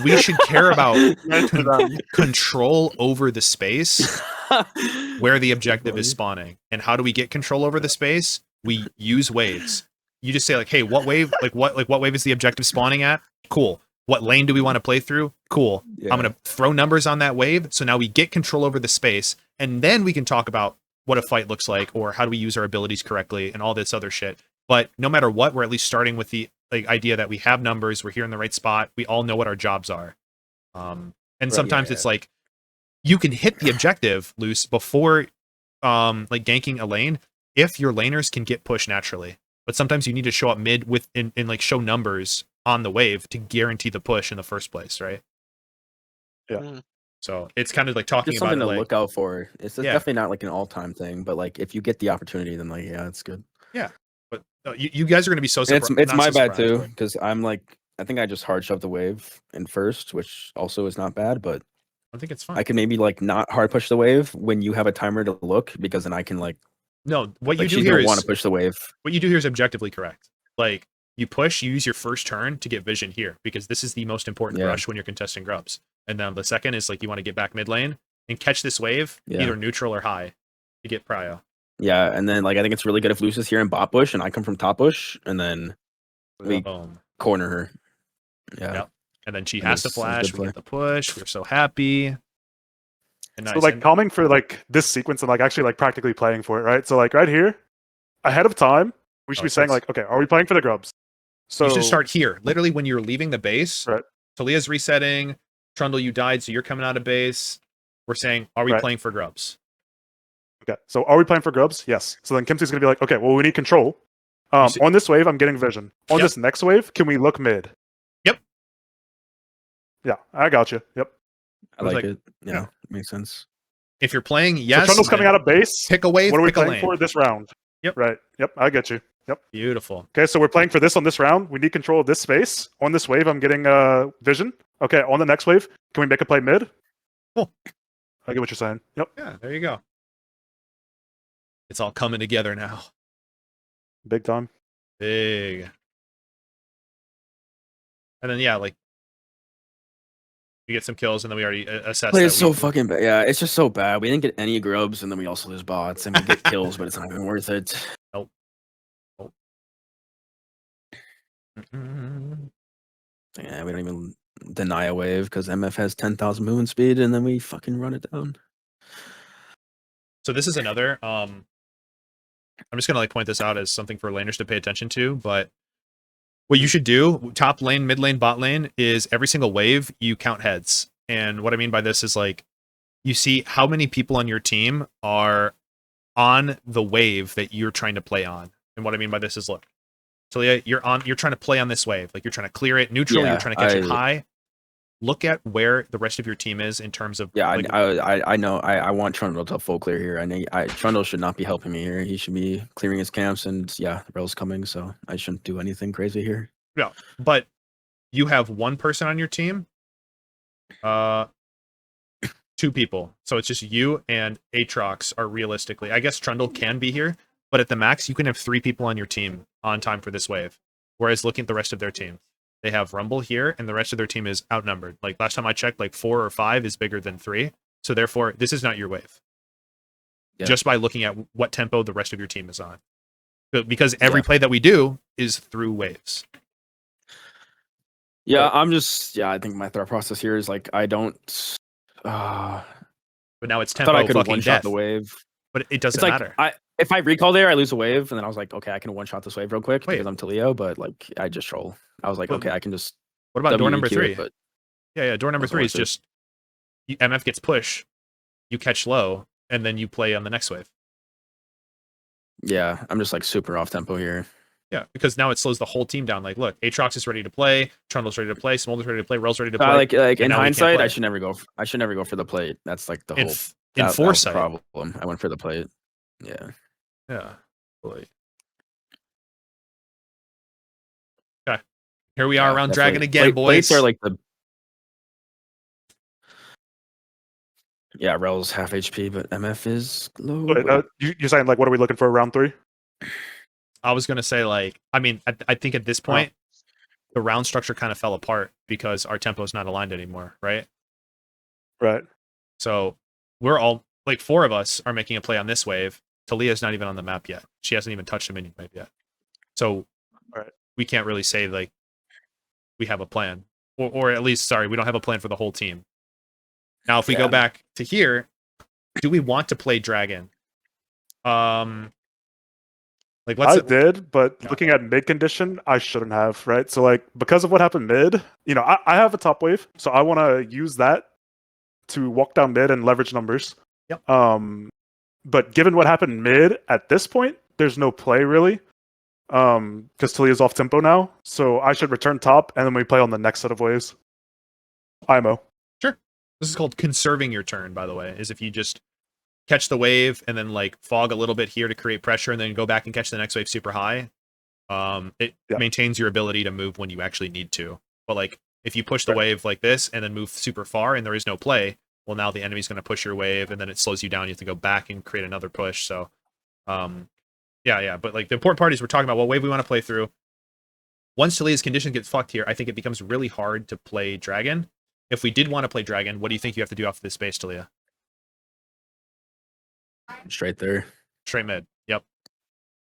we should care about Right to that. control over the space where the objective is spawning. And how do we get control over the space? We use waves. You just say like, hey, what wave, what wave is the objective spawning at? Cool. What lane do we want to play through? Cool. Yeah. I'm going to throw numbers on that wave. So now we get control over the space. And then we can talk about what a fight looks like, or how do we use our abilities correctly, and all this other shit. But no matter what, we're at least starting with the idea that we have numbers, we're here in the right spot, we all know what our jobs are. And Right, sometimes yeah, it's like you can hit the objective loose before like ganking a lane if your laners can get pushed naturally. But sometimes you need to show up mid with and like show numbers on the wave to guarantee the push in the first place, right? Yeah. Mm. So it's kind of like talking Just about something it, to like, look out for. It's Yeah. definitely not like an all-time thing, but like if you get the opportunity, then like yeah, it's good. but you guys are going to be so And surprised. it's my bad too, because I'm like I think I just hard shoved the wave in first, which also is not bad, but I think it's fine. I can maybe like not hard push the wave when you have a timer to look, because then I can like No, what you like do she's here gonna is want to push the wave. what you do here is objectively correct. Like you push, you use your first turn to get vision here, because this is the most important Yeah. rush when you're contesting grubs. And then the second is like you want to get back mid lane and catch this wave, Yeah. either neutral or high, to get prio. Yeah, and then like I think it's really good if Luce is here in bot bush and I come from top bush, and then we Boom. corner her. Yeah. Yep. And then she And has to it's a good flash. We play. get the push. We're so happy. And So nice. like And- calming for like this sequence and like actually like practically playing for it, right? So like right here, ahead of time, we should Oh, be saying so like, okay, are we playing for the grubs? So you should start here. Literally when you're leaving the base. Right. Talia's resetting. Trundle, you died, so you're coming out of base. We're saying, are we Right. playing for grubs? Okay, so are we playing for grubs? Yes. So then Kimsey's gonna be like, okay, well we need control. see- On this wave, I'm getting vision. On Yep. this next wave, can we look mid? Yep. Yeah, I got you. Yep. I I was like like, it. Yeah, makes sense. If you're playing, So yes. Trundle's coming then out of base. Pick a wave, What are we pick a playing lane. for this round? Yep. Right. Yep. I get you. Yep. Beautiful. Okay, so we're playing for this on this round. We need control of this space. On this wave, I'm getting vision. Okay, on the next wave, can we make a play mid? Cool. I get what you're saying. Yep. Yeah, there you go. It's all coming together now. Big time. Big. And then, yeah, like, we get some kills, and then we already assessed Play that is so we- fucking bad. Yeah, it's just so bad. We didn't get any grubs, and then we also lose bots, and we get kills, but it's not even worth it. Mm-mm. Yeah, we don't even deny a wave because MF has 10,000 movement speed, and then we fucking run it down. So this is another, I'm just going to like point this out as something for laners to pay attention to, but what you should do, top lane, mid lane, bot lane, is every single wave you count heads. And what I mean by this is like, you see how many people on your team are on the wave that you're trying to play on. And what I mean by this is, look, Talia, you're trying to play on this wave. Like you're trying to clear it neutral, Yeah, you're trying to catch it high. Look at where the rest of your team is in terms of Yeah, like, I know. I want Trundle to full clear here. Trundle should not be helping me here. He should be clearing his camps, and yeah, Rel's coming, so I shouldn't do anything crazy here. but you have one person on your team, two people. So it's just you and Aatrox are realistically. I guess Trundle can be here, but at the max, you can have 3 people on your team on time for this wave. Whereas looking at the rest of their team, they have Rumble here, and the rest of their team is outnumbered. Like last time I checked, like 4 or 5 is bigger than 3. So therefore, this is not your wave. Yeah. Just by looking at what tempo the rest of your team is on. But because every Yeah. play that we do is through waves. Yeah, I think my thought process here is like I don't. But now it's I tempo thought I could fucking one shot death. the wave. But it It's doesn't like matter. if I recall there, I lose a wave, and then I was like, okay, I can one shot this wave real quick Wait. because I'm Talio, but like I just troll. I was like, But- okay, I can just What about door number WEQ 3? it, but Yeah, door number Also 3 is worth it. just MF gets push, you catch low, and then you play on the next wave. yeah, I'm just like super off tempo here. Yeah, because now it slows the whole team down. Like, look, Aatrox is ready to play, Trundle's ready to play, Smolder's ready to play, Rel's ready to play. Like and in now we can't hindsight, play. I should never go. I should never go for the plate. That's like the in whole f- in that was the foresight. problem. I went for the plate. Yeah. Yeah. Boy. Okay. Here we are Yeah, around definitely. Dragon again, boys. Plates are like the. Yeah, Rel's half HP, but MF is low. Wait, you're saying like, what are we looking for round 3? I was gonna say, like, I mean, I think at this point, the round structure kind of fell apart because our tempo is not aligned anymore, right? Right. So we're all like 4 of us are making a play on this wave. Talia's not even on the map yet. She hasn't even touched a minion wave yet. So Right. we can't really say like we have a plan. Or at least, sorry, we don't have a plan for the whole team. Now, if we go Yeah. back to here, do we want to play Dragon? Like let's I did, but Yeah. looking at mid condition, I shouldn't have, right? So like because of what happened mid, I have a top wave, so I want to use that to walk down mid and leverage numbers. Yep. But given what happened mid at this point, there's no play really. Because Talia's off tempo now, so I should return top, and then we play on the next set of waves. IMO. This is called conserving your turn, by the way, is if you just catch the wave and then like fog a little bit here to create pressure and then go back and catch the next wave super high. It maintains your ability to move when you actually need to. But like if you push the wave like this and then move super far and there is no play, well now the enemy's going to push your wave and then it slows you down. You have to go back and create another push. So yeah. But like the important part is we're talking about what wave we want to play through. Once Talia's condition gets fucked here, I think it becomes really hard to play Dragon. If we did want to play Dragon, what do you think you have to do off this base, Talia? Straight there. Straight mid. Yep.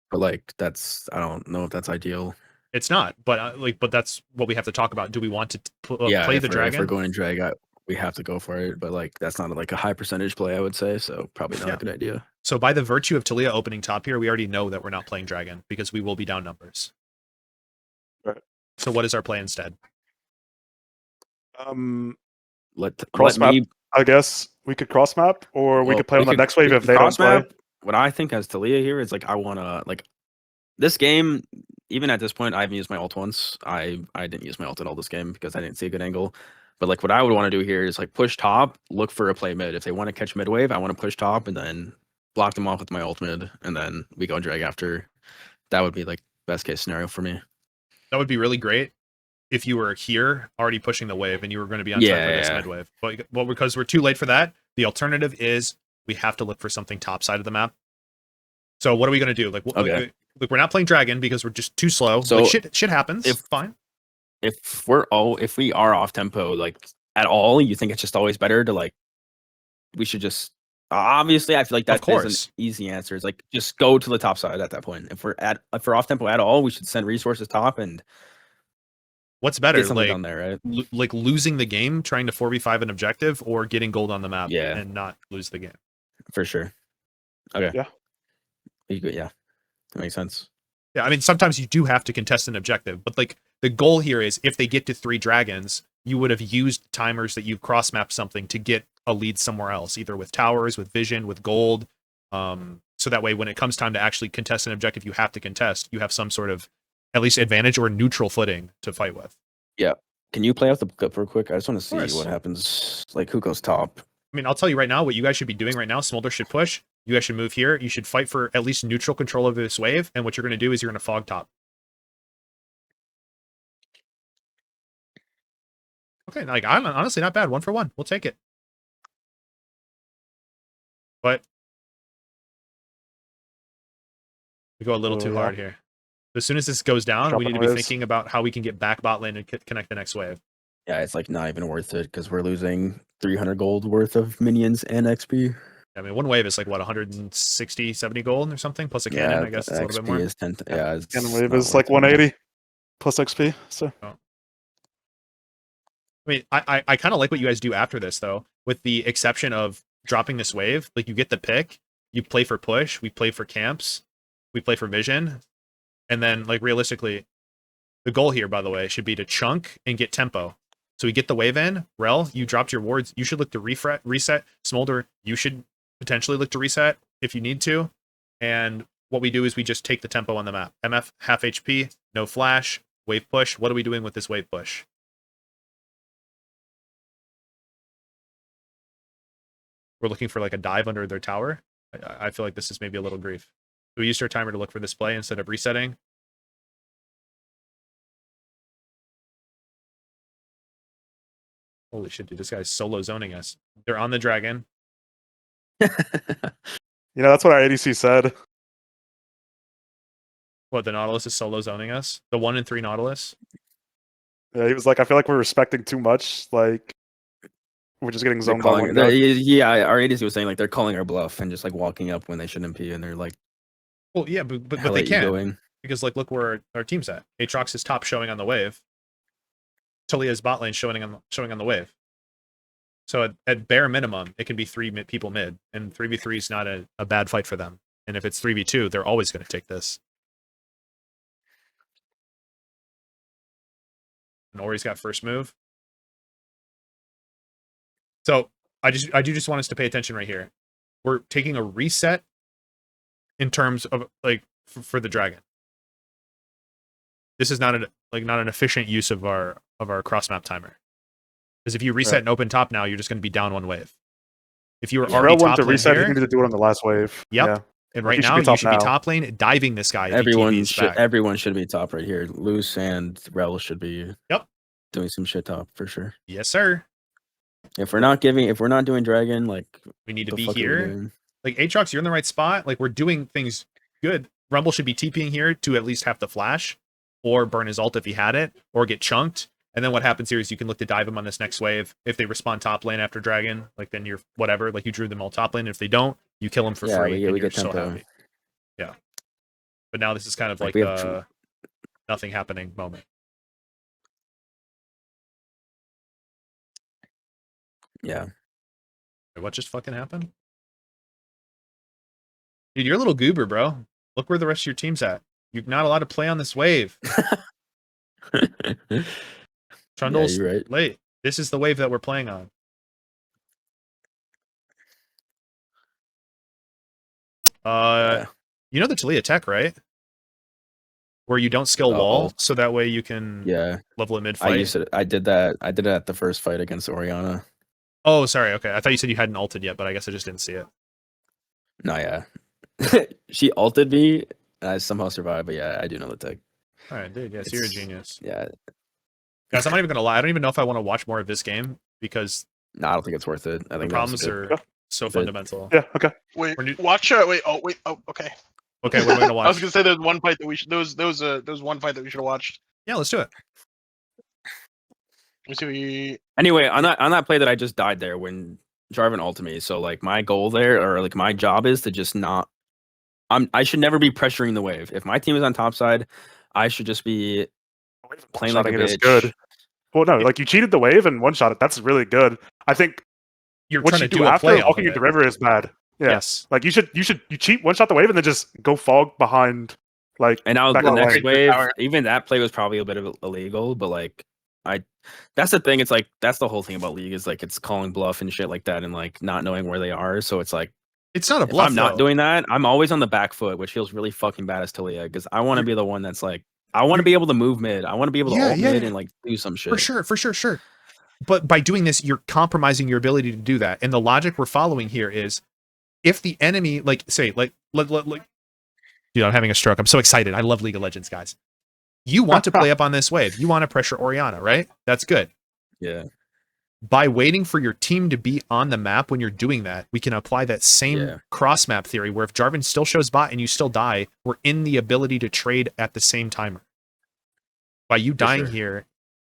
But like I don't know if that's ideal. It's not, but but that's what we have to talk about. Do we want to play if the we're, Dragon? If we're going drag, we have to go for it. But like that's not like a high percentage play, I would say. So probably not a good idea. So by the virtue of Talia opening top here, we already know that we're not playing Dragon because we will be down numbers. Right. So what is our play instead? Cross map. I guess we could cross map, or we could play on the next wave if they don't play. What I think as Talia here is like I want to like this game. Even at this point, I haven't used my ult once. I didn't use my ult at all this game because I didn't see a good angle. But like what I would want to do here is like push top, look for a play mid. If they want to catch mid wave, I want to push top and then block them off with my ult mid, and then we go drag after. That would be like best case scenario for me. That would be really great if you were here already pushing the wave and you were going to be on time for this mid wave. But because we're too late for that, the alternative is we have to look for something top side of the map. So what are we going to do? Like, look, we're not playing Dragon because we're just too slow. So like, shit happens. Fine. If we are off tempo like at all, you think it's just always better to like we should just obviously I feel like that is an easy answer. It's like just go to the top side at that point. If we're off tempo at all, we should send resources top and what's better, like on there, right? Like losing the game, trying to 4v5 an objective, or getting gold on the map and not lose the game. For sure. Okay. Yeah. Yeah. That makes sense. Yeah, I mean sometimes you do have to contest an objective, but like the goal here is if they get to 3 dragons, you would have used timers that you've cross mapped something to get a lead somewhere else, either with towers, with vision, with gold. So that way when it comes time to actually contest an objective you have to contest, you have some sort of at least advantage or neutral footing to fight with. Yeah. Can you play out the clip real quick? I just want to see what happens. Like who goes top? I mean, I'll tell you right now what you guys should be doing right now. Smolder should push. You guys should move here. You should fight for at least neutral control of this wave. And what you're going to do is you're going to fog top. Okay, like I'm honestly not bad. 1 for 1. We'll take it. But we go a little too hard here. As soon as this goes down, we need to be thinking about how we can get back bot lane and connect the next wave. Yeah, it's like not even worth it because we're losing 300 gold worth of minions and XP. I mean, 1 wave is like what 160, 70 gold or something plus a cannon. I guess it's a little bit more. Is 10 cannon wave is like 180 plus XP. So. I mean, I kind of like what you guys do after this though, with the exception of dropping this wave. Like you get the pick, you play for push, we play for camps, we play for vision, and then like realistically, the goal here, by the way, should be to chunk and get tempo. So we get the wave in. Rel, you dropped your wards. You should look to reset. Smolder, you should potentially look to reset if you need to. And what we do is we just take the tempo on the map. MF half HP, no flash, wave push. What are we doing with this wave push? We're looking for like a dive under their tower. I feel like this is maybe a little grief. So we used our timer to look for this play instead of resetting. Holy shit, dude, this guy's solo zoning us. They're on the dragon. That's what our ADC said. What, the Nautilus is solo zoning us? The 1 in 3 Nautilus? Yeah, he was like, I feel like we're respecting too much. Like, We're just getting They're zoned by calling, one guy. yeah, our ADC was saying like they're calling our bluff and just like walking up when they shouldn't be, and they're like, Well, yeah, but hell they are you can going? because like look where our team's at. Aatrox is top showing on the wave. Talia's bot lane showing on the wave. So at bare minimum, it can be people mid, and 3v3 is not a bad fight for them. And if it's 3v2, they're always going to take this. And Ori's got first move. So I do just want us to pay attention right here. We're taking a reset in terms of like for the dragon. This is not an efficient use of our cross map timer. Because if you reset and open top now, you're just going to be down one wave. If you were already Pharrell wanted top to lane reset. here, He needed to do it on the last wave. Yep. Yeah. and Like, right he should now be you top should be now. top lane diving this guy. If he Everyone TPs should back. everyone should be top right here. Loose and Rel should be doing some shit top for sure. Yes, sir. If we're not doing dragon, like We need to the be fuck are we here. doing? Like Aatrox, you're in the right spot. Like we're doing things good. Rumble should be TPing here to at least have the flash, or burn his ult if he had it, or get chunked. And then what happens here is you can look to dive him on this next wave. If they respond top lane after dragon, like then you're whatever. Like you drew them all top lane. If they don't, you kill them for Yeah, free. we and get you're so tempo. happy. Yeah. But now this is kind of Like, like we have nothing happening moment. Yeah. Wait, what just fucking happened? Dude, you're a little goober, bro. Look where the rest of your team's at. You're not allowed to play on this wave. Trundle's you're right. late. This is the wave that we're playing on. Yeah. You know the Talia tech, right? Where you don't skill wall, ult. so that way you can Yeah. level it mid I fight. used it. I did that. I did it at the first fight against Oriana. Oh, sorry. Okay, I thought you said you hadn't ulted yet, but I guess I just didn't see it. No, yeah. She ulted me, and I somehow survived. But yeah, I do know the tech. All right, dude. Yes, you're a It's- genius, Yeah. guys. I'm not even gonna lie. I don't even know if I want to watch more of this game because No, I don't think it's worth it. I the think problems that's are Yeah. so But- fundamental. Yeah. Okay. Wait, When you- watch. Oh, okay. Okay, what are we gonna I watch? was gonna say there's one fight that we should. There was one fight that we should have watched. Yeah, let's do it. Let me see. What you... Anyway, on that play that I just died there when Jarvan ulted me. So like my goal there, or like my job is to just not. I should never be pressuring the wave. If my team is on top side, I should just be playing like a One-shotting it bitch. is good. Well, no, like you cheated the wave and one shot it. That's really good. I think You're what trying you to do a after play off walking of into it. river is bad. Yeah. Yes. Like you cheat one shot the wave and then just go fog behind. Like And now back the on next lane. wave, Power. even that play was probably a bit of illegal, but like that's the thing. It's like that's the whole thing about League is like it's calling bluff and shit like that, and like not knowing where they are. So it's like It's not a if bluff. I'm not though. doing that, I'm always on the back foot, which feels really fucking bad as Talia because I want to be the one that's like I want to be able to move mid. I want to be able to Yeah, ult yeah. mid and like do some shit. For sure. But by doing this, you're compromising your ability to do that. And the logic we're following here is if the enemy, like, say, like, dude, I'm having a stroke. I'm so excited. I love League of Legends, guys. You want to play up on this wave. You want to pressure Oriana, right? That's good. Yeah. By waiting for your team to be on the map when you're doing that, we can apply that same Yeah. cross map theory where if Jarvan still shows bot and you still die, we're in the ability to trade at the same timer. By you dying sure. here,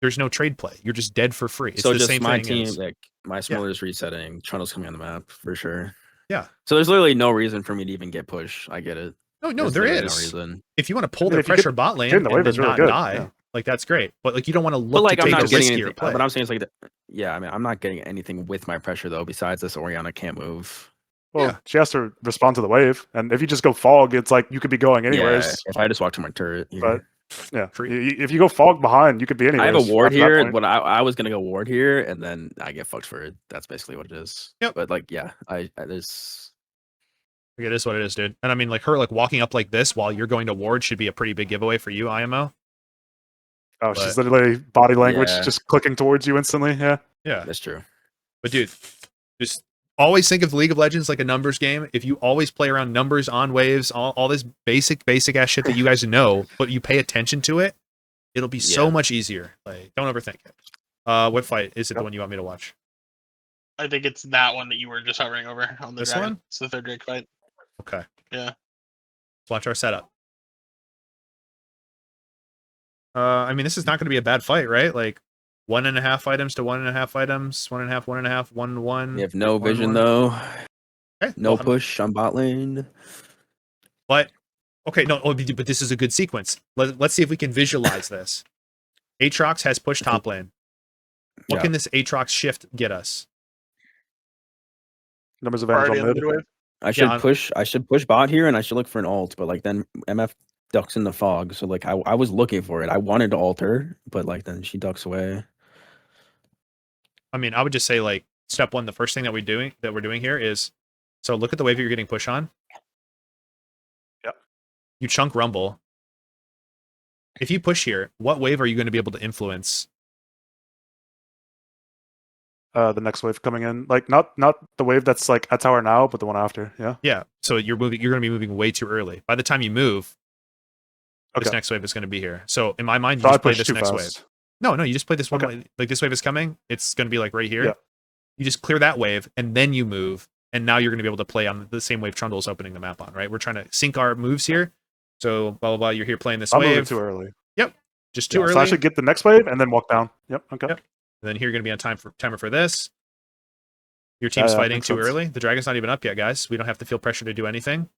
there's no trade play. You're just dead for free. It's So the just same my thing team, as- like my smaller is resetting. Trundle's coming on the map for sure. Yeah. So there's literally no reason for me to even get push. I get it. No, There's there literally is. No reason. If you want to pull I mean, their if you pressure bot lane getting the and wave then is really not good, die, yeah. like that's great. But like you don't want to look But like to I'm take not a getting riskier anything. play. But I'm saying it's like, yeah. I mean, I'm not getting anything with my pressure though. Besides this, Oriana can't move. well, Yeah. she has to respond to the wave, and if you just go fog, it's like you could be going anywhere. Yeah, if I just walk to my turret, here. But yeah, Free. if you go fog behind, you could be anywhere. I have a ward here. But I was gonna go ward here, and then I get fucked for it. That's basically what it is. Yep. But like, yeah, I there's It is what it is, dude. And I mean, like her like walking up like this while you're going to ward should be a pretty big giveaway for you, IMO. Oh, she's literally body language Yeah. just clicking towards you instantly. Yeah. Yeah. that's true. But dude, just always think of League of Legends like a numbers game. If you always play around numbers on waves, all this basic ass shit that you guys know, but you pay attention to it, it'll be so Yeah. much easier. Like, don't overthink it. What fight is it the one you want me to watch? I think it's that one that you were just hovering over on the This dragon. one? It's the third Drake fight. Okay. Yeah. Let's watch our setup. I mean, this is not going to be a bad fight, right? Like, 1.5 items to 1.5 items, 1.5, 1.5, 1, 1. We have no one, vision one. though. Okay, No well, push on bot lane. But okay, no, but this is a good sequence. Let's see if we can visualize this. Aatrox has pushed top lane. What Yeah. can this Aatrox shift get us? Numbers advantage Already on in the mid. mid wave. I should I'm- push. I should push bot here, and I should look for an ult. But like then MF ducks in the fog, so like I was looking for it. I wanted to ult her, but like then she ducks away. I mean, I would just say like step one, the first thing that we're doing here is so look at the wave you're getting push on. Yep. You chunk rumble. If you push here, what wave are you going to be able to influence? The next wave coming in, like not the wave that's like at tower now, but the one after. Yeah. Yeah. So you're going to be moving way too early. By the time you move, this Okay. next wave is going to be here. So in my mind, you So I just play pushed this too next fast. wave. No, you just play this one Okay. wave. Like this wave is coming. It's going to be like right here. Yeah. You just clear that wave and then you move. And now you're going to be able to play on the same wave Trundle's opening the map on, right? We're trying to sync our moves here. So blah, blah, blah. You're here playing this I'm moving wave. too early. Just too Yeah, early. So I should get the next wave and then walk down. Yep. Okay. Yep. And then here you're going to be on timer for this. Your team's Yeah, fighting makes too sense. early. The dragon's not even up yet, guys. We don't have to feel pressure to do anything.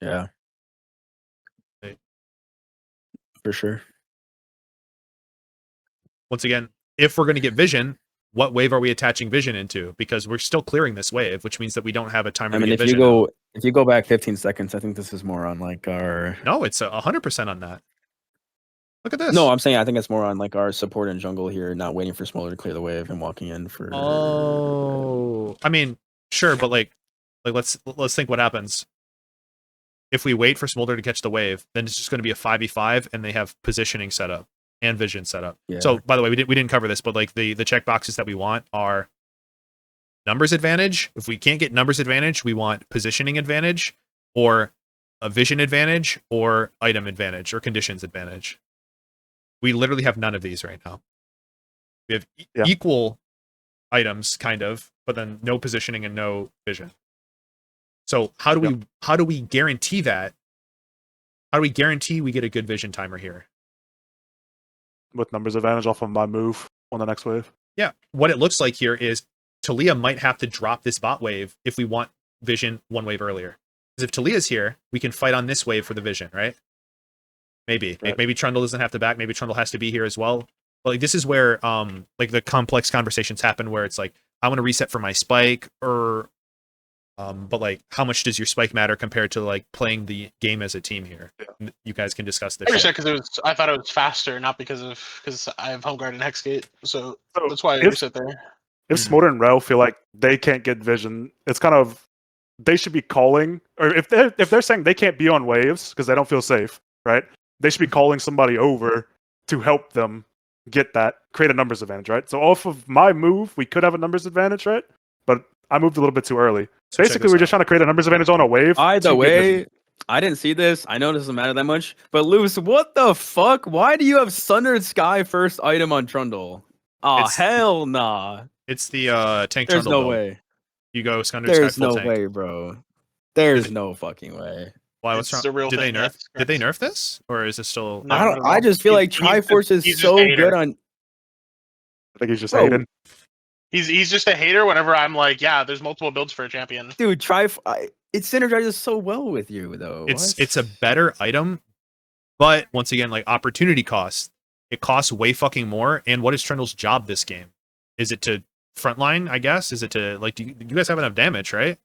Yeah. Right. For sure. Once again, if we're going to get vision, what wave are we attaching vision into? Because we're still clearing this wave, which means that we don't have a timer I to mean, get if you vision. go back 15 seconds, I think this is more on like our. No, it's 100% on that. Look at this. No, I'm saying I think it's more on like our support and jungle here, not waiting for Smolder to clear the wave and walking in for. Oh, I mean, sure, but like let's think what happens if we wait for Smolder to catch the wave. Then it's just going to be a 5v5, and they have positioning set up and vision set up. Yeah. So, by the way, we didn't cover this, but like the check boxes that we want are numbers advantage. If we can't get numbers advantage, we want positioning advantage, or a vision advantage, or item advantage, or conditions advantage. We literally have none of these right now. We have Yeah. equal items, kind of, but then no positioning and no vision. So how do we guarantee that? How do we guarantee we get a good vision timer here? With numbers advantage off of my move on the next wave. Yeah, what it looks like here is Talia might have to drop this bot wave if we want vision one wave earlier. Because if Talia's here, we can fight on this wave for the vision, right? Maybe. Right. Maybe Trundle doesn't have to back. Maybe Trundle has to be here as well. But like this is where like the complex conversations happen where it's like, I want to reset for my spike, or but like how much does your spike matter compared to like playing the game as a team here? Yeah. You guys can discuss I this. understand because I thought it was faster, not because I have Home Guard and Hexgate, so So that's why I if- reset there. If Smolder and Rel feel like they can't get vision, it's kind of they should be calling, or if they're saying they can't be on waves because they don't feel safe, right? They should be calling somebody over to help them get that, create a numbers advantage, right? So off of my move, we could have a numbers advantage, right? But I moved a little bit too early. So check Basically, this we're just out. trying to create a numbers advantage on a wave. Either to get way, vision. I didn't see this. I know it doesn't matter that much. But Luce, what the fuck? Why do you have Sundered Sky first item on Trundle? Oh It's- hell nah. It's the tank There's Trundle no build. way. You go Sundered Sky There's full no tank. way, bro. There's no fucking way. Why? What's It's wrong? the real Did they thing, nerf? that's Did they correct. nerf this, or is this still? No, I don't. no, no. I just feel like He's just- Triforce is he's just so a hater. good on. I think he's just Bro. hating. He's just a hater whenever I'm like, yeah, there's multiple builds for a champion. Dude, it synergizes so well with you though. It's a better item, but once again, like opportunity cost, it costs way fucking more. And what is Trundle's job this game? Is it to frontline? I guess. Is it to like? Do you guys have enough damage, right?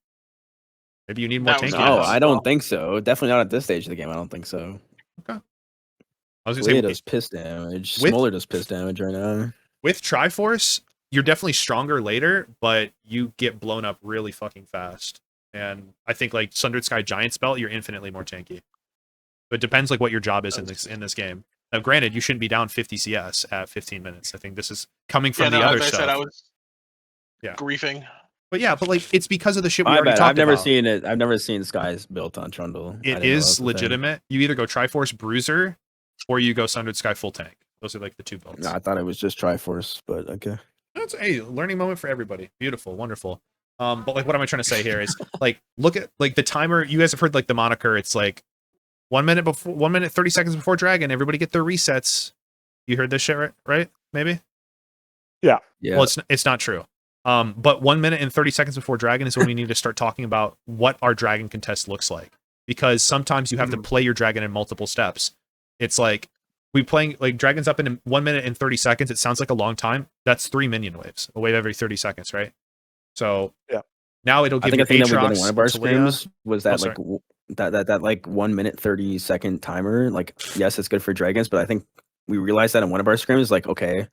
Maybe you need more That was tanky. No, Yes. I don't think so. Definitely not at this stage of the game. I don't think so. I was gonna Leah say does piss damage. with- Smoller does piss damage right now. with Triforce, you're definitely stronger later, but you get blown up really fucking fast. And I think like Sundered Sky Giant Spell, you're infinitely more tanky. But it depends like what your job is in this game. Now, granted, you shouldn't be down 50 CS at 15 minutes. I think this is coming from Yeah, the no, other as I stuff. said, I was Yeah. griefing. But yeah, but like it's because of the shit we My already bad. talked I've never about. seen it. I've never seen Skies built on Trundle. I It didn't know that is was the thing. legitimate. You either go Triforce Bruiser or you go Sundered Sky Full Tank. Those are like the two builds. No, I thought it was just Triforce, but okay. That's a learning moment for everybody. Beautiful, wonderful. But like, what am I trying to say here is like, look at like the timer. You guys have heard like the moniker. It's like 1 minute before, 1 minute 30 seconds before dragon. Everybody get their resets. You heard this shit right? Maybe. Yeah. Well, it's not true. But 1 minute and 30 seconds before dragon is when we need to start talking about what our dragon contest looks like. Because sometimes you have to play your dragon in multiple steps. It's like we playing like dragons up in 1 minute and 30 seconds. It sounds like a long time. That's 3 minion waves, a wave every 30 seconds, right? So Yeah. now it'll I give think you a thing that we did in Aatrox, one of our Taliyah. streams was that like that like 1 minute 30 second timer. Like, yes, it's good for dragons, but I think we realized that in one of our streams, like, okay,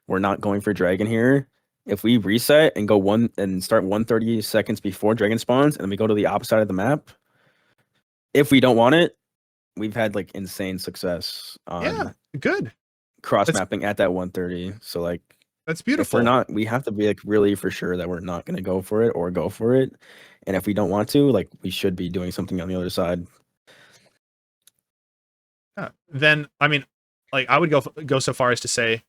we're not going for dragon here. If we reset and go one and start 130 seconds before dragon spawns, and then we go to the opposite side of the map, if we don't want it, we've had like insane success on Yeah, good. cross mapping at that 130. So like, That's if beautiful. we're not, we have to be like really for sure that we're not going to go for it or go for it. And if we don't want to, like, we should be doing something on the other side. Yeah. Then I mean, like I would go so far as to say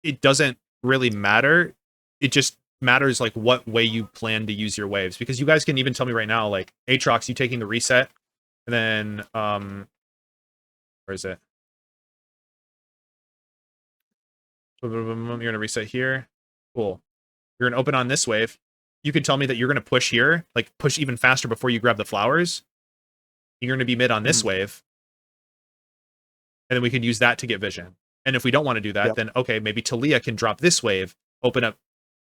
it doesn't really matter. It just matters like what way you plan to use your waves, because you guys can even tell me right now, like Aatrox, you taking the reset, and then where is it? You're gonna reset here. Cool. You're gonna open on this wave. You can tell me that you're gonna push here, like push even faster before you grab the flowers. You're gonna be mid on this wave, and then we can use that to get vision. And if we don't want to do that, then okay, maybe Taliyah can drop this wave, open up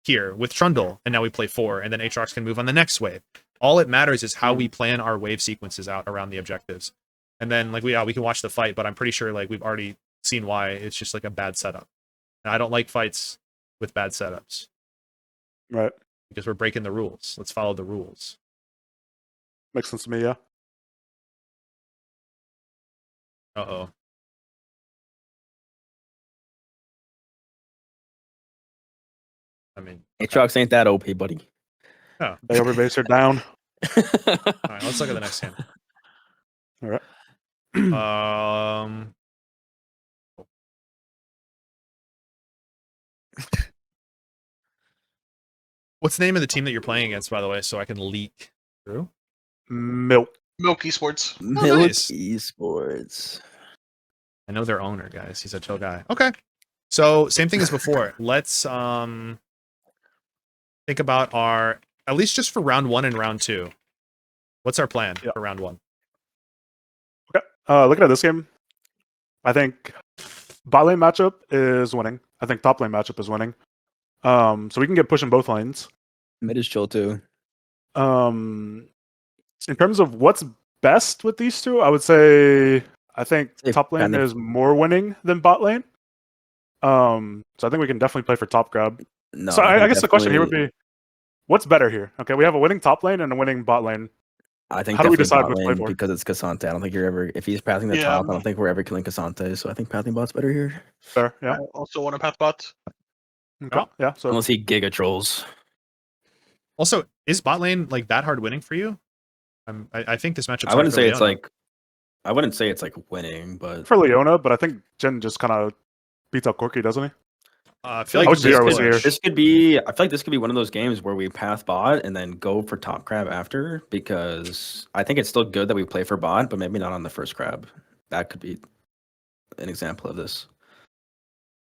here with Trundle, and now we play 4, and then Aatrox can move on the next wave. All it matters is how we plan our wave sequences out around the objectives. And then like we can watch the fight, but I'm pretty sure like we've already seen why it's just like a bad setup. And I don't like fights with bad setups. Right. Because we're breaking the rules. Let's follow the rules. Makes sense to me, yeah. Uh-oh. I mean, Aatrox ain't that OP, buddy. oh. They overbase her down. All right, let's look at the next hand. All right. What's the name of the team that you're playing against, by the way, so I can leak through? Milk. Milk Esports. Milk nice. Esports. I know their owner, guys. He's a chill guy. Okay. So same thing as before. Let's think about our, at least just for round 1 and round 2. What's our plan for round 1? Okay. Looking at this game, I think bot lane matchup is winning. I think top lane matchup is winning. So we can get pushing both lanes. Mid is chill too. In terms of what's best with these two, I would say I think top lane is more winning than bot lane. So I think we can definitely play for top grab. No, so I guess the question here would be, what's better here? Okay, we have a winning top lane and a winning bot lane. I think how do we decide what to play for? Because it's Cassante. I don't think you're ever, if he's pathing the top, I don't think we're ever killing Cassante. So I think pathing bot's better here. Fair, yeah. I also want to path bot. Okay, yeah. So unless he giga trolls. Also, is bot lane like that hard winning for you? I think this matchup. I wouldn't say it's like, I wouldn't say it's like winning, but for Leona, but I think Jhin just kind of beats out Corki, doesn't he? I feel like this could be. I feel like this could be one of those games where we path bot and then go for top crab after, because I think it's still good that we play for bot, but maybe not on the first crab. That could be an example of this,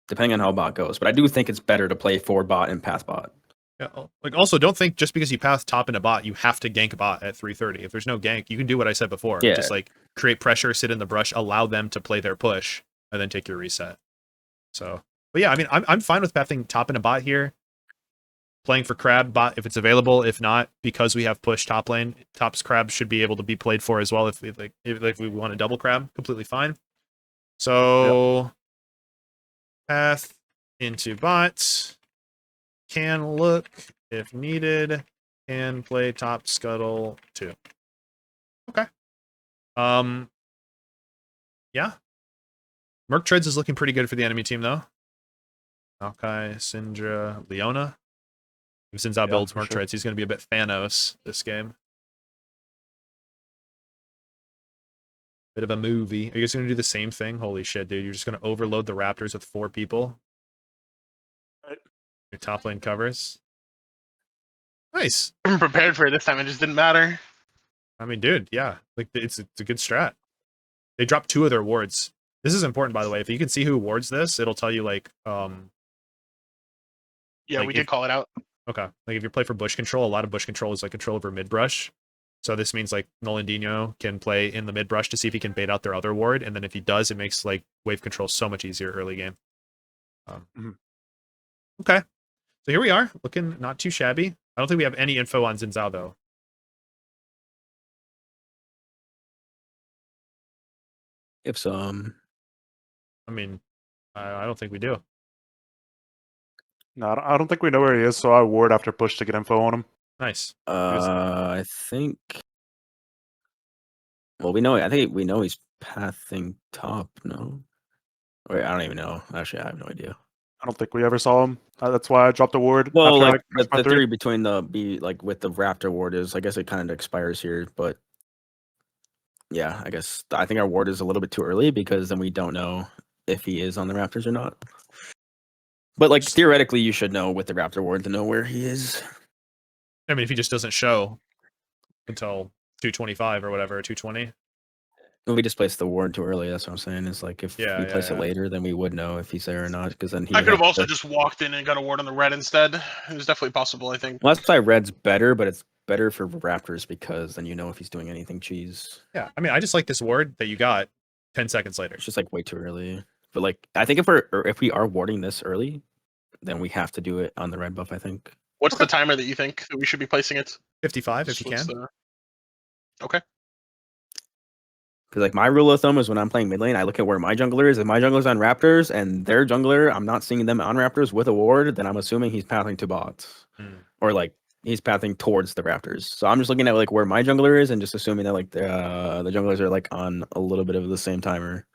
depending on how bot goes. But I do think it's better to play for bot and path bot. Yeah, like also don't think just because you path top in a bot, you have to gank bot at 330. If there's no gank, you can do what I said before. Yeah. Just like create pressure, sit in the brush, allow them to play their push, and then take your reset. So, but yeah, I mean, I'm fine with pathing top in a bot here. Playing for crab bot if it's available. If not, because we have push top lane, top's crab should be able to be played for as well. If we want a double crab, completely fine. So, path into bot. Can look if needed. Can play top scuttle too. Okay. Yeah. Merc Treads is looking pretty good for the enemy team though. Maokai, Syndra, Leona. If Sinzao builds Merc Treads, he's going to be a bit Thanos this game. Bit of a movie. Are you guys going to do the same thing? Holy shit, dude. You're just going to overload the Raptors with 4 people. Your top lane covers. Nice. I'm prepared for it this time. It just didn't matter. I mean, dude, yeah. Like it's a good strat. They dropped 2 of their wards. This is important, by the way. If you can see who awards this, it'll tell you like Yeah, Like we if- did call it out. okay, like if you play for bush control, a lot of bush control is like control over mid brush. So this means like Nolandino can play in the mid brush to see if he can bait out their other ward, and then if he does, it makes like wave control so much easier early game. Mhm. Okay, so here we are, looking not too shabby. I don't think we have any info on Xin Zhao though. If some, I mean, I don't think we do. No, I don't think we know where he is, so I ward after push to get info on him. Nice. I think. Well, we know. I think we know he's pathing top. No, wait, I don't even know. Actually, I have no idea. I don't think we ever saw him. That's why I dropped the ward. Well, after I like crashed my the three. theory between with the Raptor ward is, I guess it kind of expires here, but yeah, I think our ward is a little bit too early because then we don't know if he is on the Raptors or not. But like theoretically, you should know with the Raptor ward to know where he is. I mean, if he just doesn't show until 225 or whatever, 220. We just placed the ward too early. That's what I'm saying. Is like if Yeah, we place yeah. it later, then we would know if he's there or not. Because then he I would could have have also to- just walked in and got a ward on the red instead. It was definitely possible, I think. Well, that's why red's better, but it's better for Raptors because then you know if he's doing anything cheese. Yeah, I mean, I just like this ward that you got 10 seconds later. It's just like way too early. But like, I think if we are warding this early, then we have to do it on the red buff. I think. What's the timer that you think that we should be placing it? 55 if you What's can. Okay. Because like my rule of thumb is when I'm playing mid lane, I look at where my jungler is. If my jungler's on Raptors and their jungler, I'm not seeing them on Raptors with a ward, then I'm assuming he's pathing to bots. Hmm. Or like he's pathing towards the Raptors. So I'm just looking at like where my jungler is and just assuming that like the junglers are like on a little bit of the same timer.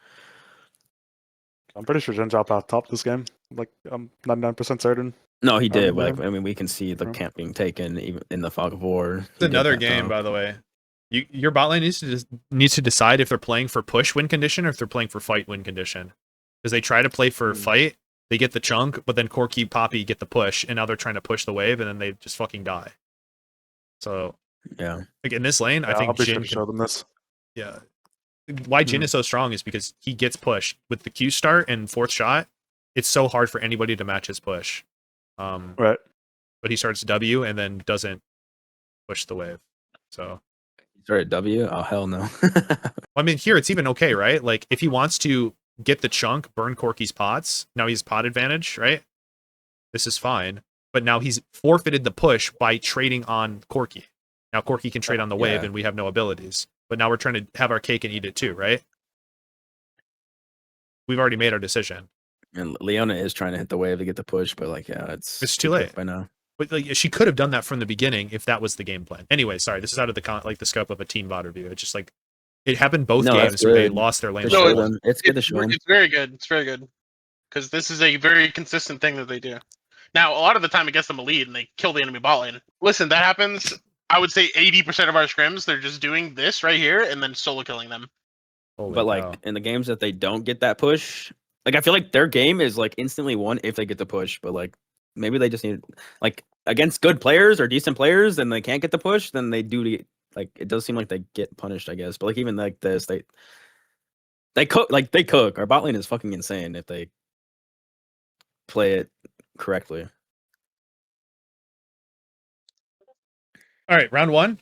I'm pretty sure Jin dropped out top this game. Like I'm 99% certain. No, he did. But, yeah. like, I mean, we can see the Yeah. camp being taken even in the Fog of War. It's another game, by the way. Your bot lane needs to decide if they're playing for push win condition or if they're playing for fight win condition. Because they try to play for fight, they get the chunk, but then Corki, Poppy get the push, and now they're trying to push the wave, and then they just fucking die. So, Yeah. like in this lane, I Yeah, I'll think be sure Jin to show them this. yeah. Why Jin is so strong is because he gets pushed with the Q start and fourth shot. It's so hard for anybody to match his push. Right. But he starts W and then doesn't push the wave. So Sorry, W? Oh, hell no. I mean, here it's even okay, right? Like if he wants to get the chunk, burn Corky's pots. Now he's pot advantage, right? This is fine. But now he's forfeited the push by trading on Corky. Now Corky can trade on the wave, Yeah. and we have no abilities. But now we're trying to have our cake and eat it too, right? We've already made our decision. And Leona is trying to hit the wave to get the push, but like, yeah, It's too quick late. by now. But like, she could have done that from the beginning if that was the game plan. Anyway, sorry, this is out of the scope of a team VOD review. It's just like it happened both No, that's games where they good. lost their lane. To No, show level. them. It's good to show them. It's very good. It's very good. Because this is a very consistent thing that they do. Now, a lot of the time it gets them a lead and they kill the enemy bot lane. Listen, that happens, I would say 80% of our scrims, they're just doing this right here and then solo killing them. Holy But like cow. in the games that they don't get that push, like I feel like their game is like instantly won if they get the push. But like maybe they just need like against good players or decent players, and they can't get the push, then they do like it does seem like they get punished, I guess. But like even like this, they cook like they cook. Our bot lane is fucking insane if they play it correctly. All right, round one.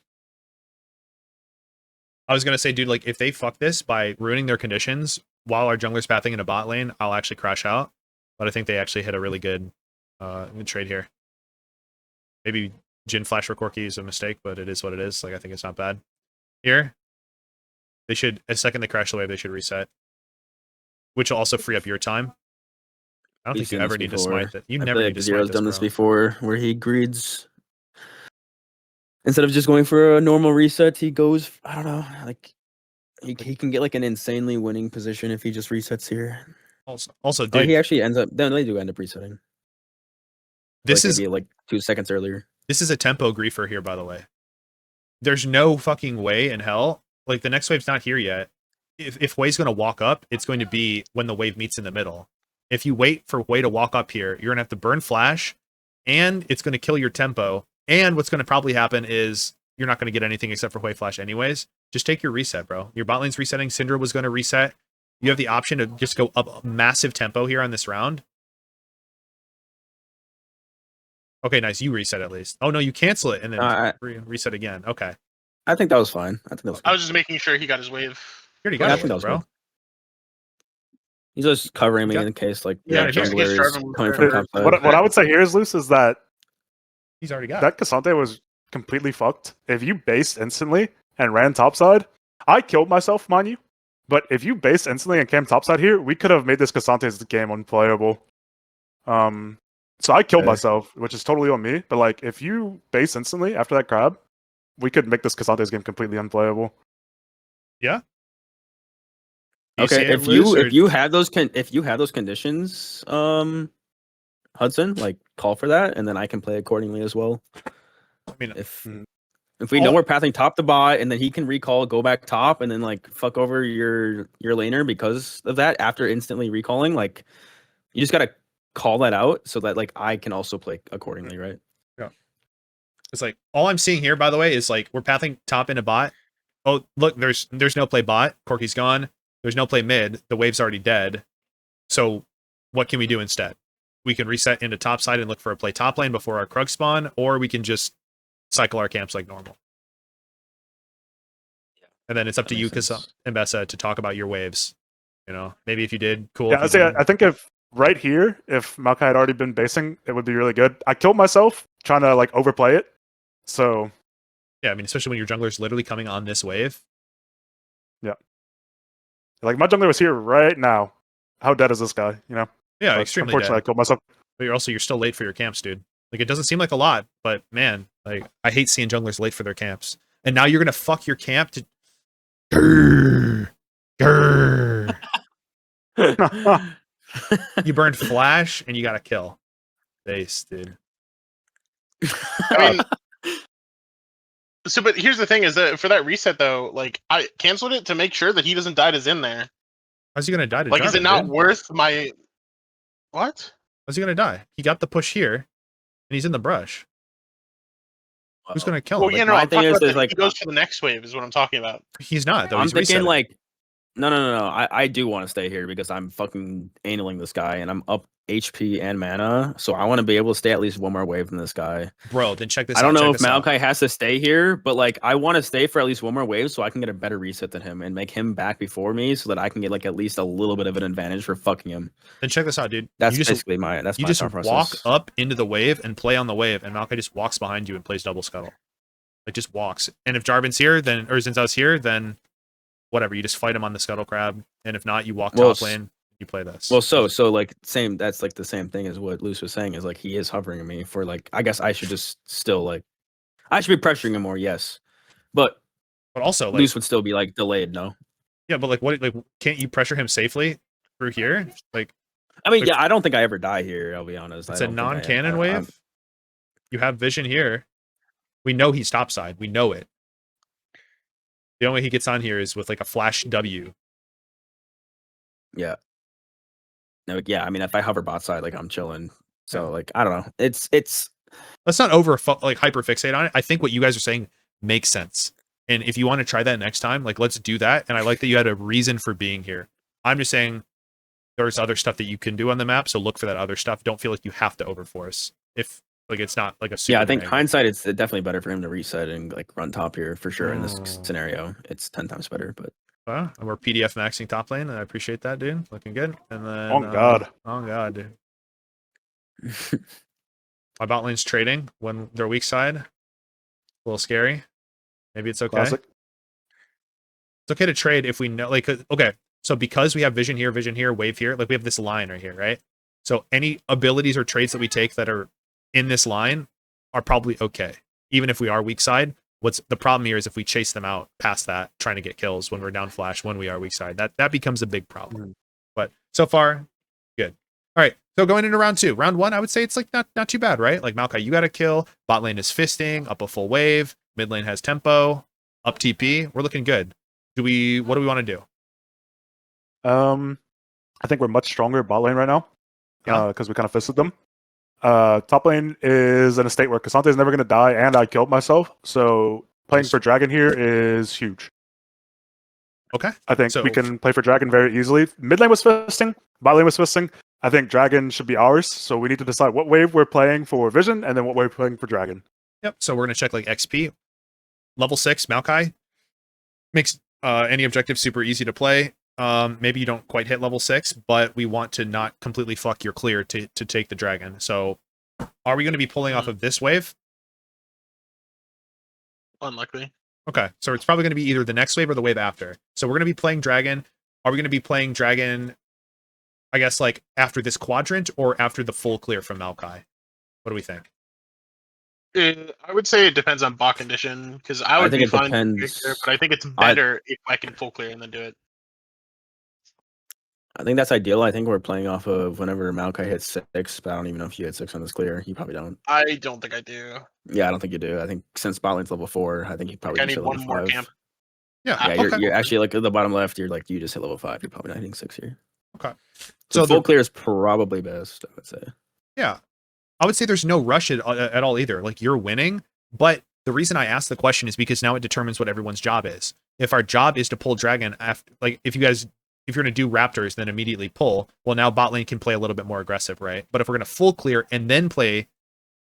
I was gonna say, dude, like if they fuck this by ruining their conditions while our jungler's pathing in a bot lane, I'll actually crash out. But I think they actually hit a really good trade here. Maybe Jin Flash for Corki is a mistake, but it is what it is. Like I think it's not bad. Here, they should a second they crash the wave, they should reset. Which will also free up your time. I don't We've think you seen ever this need to before. smite that. You I never feel need like to Zero's smite done this this bro. before, where he greeds instead of just going for a normal reset, he goes. I don't know, like he can get like an insanely winning position if he just resets here. Also, Or dude, he actually ends up. Then they do end up resetting. this like is maybe like 2 seconds earlier. This is a tempo griefer here, by the way. There's no fucking way in hell. Like, the next wave's not here yet. If Wei's going to walk up, it's going to be when the wave meets in the middle. If you wait for Wei to walk up here, you're going to have to burn flash, and it's going to kill your tempo. And what's going to probably happen is you're not going to get anything except for Wei flash anyways. Just take your reset, bro. Your bot lane's resetting. Syndra was going to reset. you have the option to just go up a massive tempo here on this round. Okay, nice. You reset at least. Oh no, you cancel it and then reset again. Okay. I think that was fine. I think that was. I was just making sure he got his wave. You already Yeah, I got think it, that was bro. good. He's just covering me Yeah. in case like Yeah, the just in jungler case is Jarvan coming was from there. top side. What I would say here is, Luce, is that He's already got it. that Cassante was completely fucked. If you based instantly and ran topside, I killed myself, mind you. But if you based instantly and came topside here, we could have made this Cassante's game unplayable. So I killed Okay. myself, which is totally on me. But like, if you base instantly after that crab, we could make this Cassante's game completely unplayable. Yeah. You see Okay, it, if Luz, or- you have those conditions, Hudson, like call for that, and then I can play accordingly as well. I mean, If we know all- we're pathing top to bot, and then he can recall, go back top, and then like fuck over your laner because of that after instantly recalling, like you just gotta call that out so that like I can also play accordingly, right? it's like all I'm seeing here, by the way, is like we're pathing top into bot. Oh, look, there's no play bot. Corky's gone. There's no play mid. The wave's already dead. So what can we do instead? We can reset into top side and look for a play top lane before our Krug spawn, or we can just cycle our camps like normal. And then it's up That to you, makes sense. Mbessa, to talk about your waves. You know, maybe if you did, cool. Yeah, if you I think if right here, if Maokai had already been basing, it would be really good. I killed myself trying to like overplay it. So yeah, I mean, especially when your jungler's literally coming on this wave. like my jungler was here right now. How dead is this guy? You know? Yeah, But extremely unfortunately, I dead. killed myself. But you're still late for your camps, dude. Like, it doesn't seem like a lot, but man, like, I hate seeing junglers late for their camps. And now you're gonna fuck your camp to. Grrr, grrr. You burned flash and you got to kill. Base, dude. I mean, so but here's the thing: is that for that reset though, like I canceled it to make sure that he doesn't die to Zin there. How's he gonna die to Like, is it Jarvan, not dude? worth my? What? How's he gonna die? He got the push here, and he's in the brush. Who's gonna kill him? Well, yeah, Like, no, my I'm thing talking is, about is, like, he goes to the next wave is what I'm talking about. he's not though. I'm He's thinking resetting. like, no. I do want to stay here because I'm fucking analing this guy and I'm up HP and mana, so I want to be able to stay at least one more wave than this guy. Bro, then check this I out. don't know check if this out. Maokai has to stay here, but like I want to stay for at least one more wave so I can get a better reset than him and make him back before me so that I can get like at least a little bit of an advantage for fucking him. Then check this out, dude. That's you just basically my you my just thought walk process. up into the wave and play on the wave, and Maokai just walks behind you and plays double scuttle. Like, just walks. And if Jarvan's here, then or Zinzao's here, then whatever. You just fight him on the scuttle crab, and if not, you walk Well, top lane. You play this. Well, so like same. That's like the same thing as what Luce was saying. Is like he is hovering me for like. I guess I should just still like. I should be pressuring him more. Yes, but but also, like, Luce would still be like delayed. No, yeah, but like, what? Like, can't you pressure him safely through here? Like, I mean, Like- yeah, I don't think I ever die here. I'll be honest. it's I a don't think I- non-cannon I- wave. You have vision here. We know he's topside. We know it. The only way he gets on here is with like a flash W. Yeah. No, yeah. I mean, if I hover bot side, like I'm chilling. So like I don't know. It's Let's not like hyper fixate on it. I think what you guys are saying makes sense. And if you want to try that next time, like, let's do that. And I like that you had a reason for being here. I'm just saying there's other stuff that you can do on the map. So look for that other stuff. Don't feel like you have to overforce. If like it's not like a super yeah. I think bang. hindsight, it's definitely better for him to reset and like run top here for sure. In this Oh. scenario, it's 10 times better. But And we're PDF maxing top lane, and I appreciate that, dude. Looking good. And then Oh god. oh god, dude. My bot lane's trading when they're weak side. A little scary. Maybe it's okay. Classic. It's okay to trade if we know, like, okay, so because we have vision here, wave here, like we have this line right here, right? So any abilities or traits that we take that are in this line are probably okay, even if we are weak side. What's the problem here is if we chase them out past that, trying to get kills when we're down flash, when we are weak side, that becomes a big problem. But so far, good. All right, so going into round 2. Round 1, I would say it's like not too bad, right? Like, Maokai, you got a kill. Bot lane is fisting, up a full wave. Mid lane has tempo, up TP. We're looking good. What do we want to do? I think we're much stronger bot lane right now. Yeah. Because we kind of fisted them. Top lane is in a state where Cassante is never going to die, and I killed myself. So playing for Dragon here is huge. Okay. I think So- we can play for Dragon very easily. Mid lane was fisting, bot lane was fisting. I think Dragon should be ours, so we need to decide what wave we're playing for Vision and then what wave we're playing for Dragon. Yep. So we're gonna check like XP, level 6 Maokai makes any objective super easy to play. Maybe you don't quite hit level 6, but we want to not completely fuck your clear to take the dragon. So are we going to be pulling off of this wave? Unlikely. Okay, so it's probably going to be either the next wave or the wave after. So we're going to be playing dragon. Are we going to be playing dragon, I guess, like after this quadrant or after the full clear from Maokai? What do we think? I would say it depends on bot condition because I would think be it fine with depends. clear, but I think it's better if I can full clear and then do it. I think that's ideal. I think we're playing off of whenever Maokai hits 6, but I don't even know if you hit 6 on this clear. You probably don't. I don't think I do. Yeah, I don't think you do. I think since bot lane's level 4, I think you probably I just need hit one level more 5. camp. Yeah, Yeah, okay. you're actually like at the bottom left. You're like you just hit level 5. You're probably not hitting 6 here. Okay. So So full the- clear is probably best. I would say. Yeah. I would say there's no rush at all either. Like you're winning, but the reason I asked the question is because now it determines what everyone's job is. If our job is to pull dragon after, like if you're going to do raptors, then immediately pull, well, now bot lane can play a little bit more aggressive, right? But if we're going to full clear and then play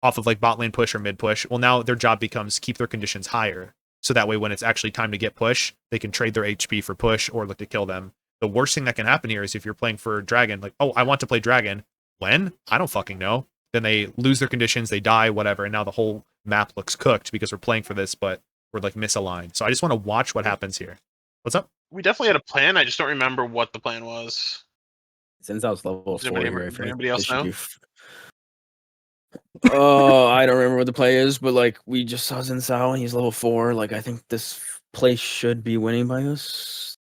off of like bot lane push or mid push, well, now their job becomes keep their conditions higher. So that way, when it's actually time to get push, they can trade their HP for push or look to kill them. The worst thing that can happen here is if you're playing for dragon, like, oh, I want to play dragon. When? I don't fucking know. Then they lose their conditions, they die, whatever, and now the whole map looks cooked because we're playing for this, but we're like misaligned. So I just want to watch what happens here. What's up? We definitely had a plan. I just don't remember what the plan was. Since I was level Does 4 anybody- here, I does feel like anybody else this should know? be oh, I don't remember what the play is, but like we just saw Xin Sao and he's level 4. Like I think this play should be winning by us.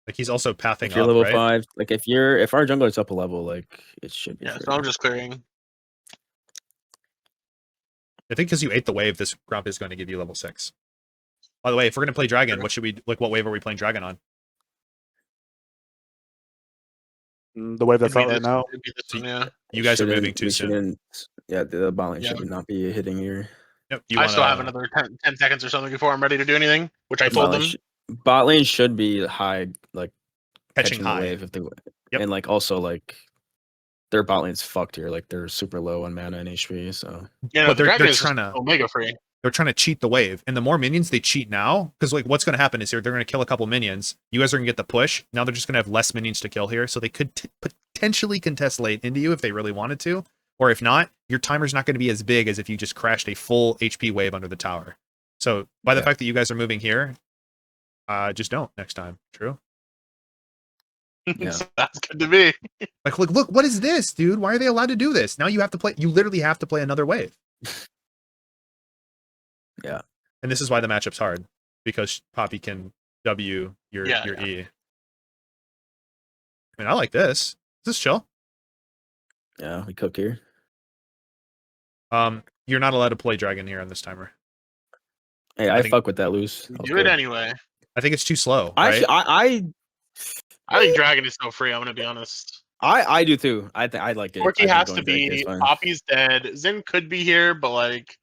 Like he's also pathing If you're up, level right? 5, like if our jungler's up a level, like it should be. Yeah, fair. so I'm just clearing. I think because you ate the wave, this grump is going to give you level 6. By the way, if we're going to play dragon, what wave are we playing dragon on? The wave that's It'd be out right this- now. it'd be this So one, yeah. You guys are Shouldn't- moving too we soon. shouldn't- Yeah, the bot lane Yeah. should not be hitting here. Yep. You I wanna, still have another 10 seconds or something before I'm ready to do anything, which I told them. Bot lane should be high, like catching catching the high. wave if they. Yep. And like also like their bot lane's fucked here. Like they're super low on mana and HP. So You know, But the they're dragon is trying just to- Omega free. They're trying to cheat the wave, and the more minions they cheat now, because like what's going to happen is they're going to kill a couple minions. You guys are going to get the push. Now they're just going to have less minions to kill here, so they could potentially contest late into you if they really wanted to, or if not, your timer's not going to be as big as if you just crashed a full HP wave under the tower. So by the Yeah. fact that you guys are moving here, just don't next time. True. Yeah. So that's good to me. Like, look, what is this, dude? Why are they allowed to do this? Now you have to play. You literally have to play another wave. Yeah. And this is why the matchup's hard, because Poppy can W your Yeah, E. I mean, I like this. Is this chill? yeah, we cook here. You're not allowed to play dragon here on this timer. Hey, I I think- fuck with that loose. We That was do it good. anyway. I think it's too slow. I, Right? I think dragon is so free. I'm gonna be honest. I do too. I like it. Corky I think has going to Drake is be. fine. Poppy's dead. Zen could be here, but like,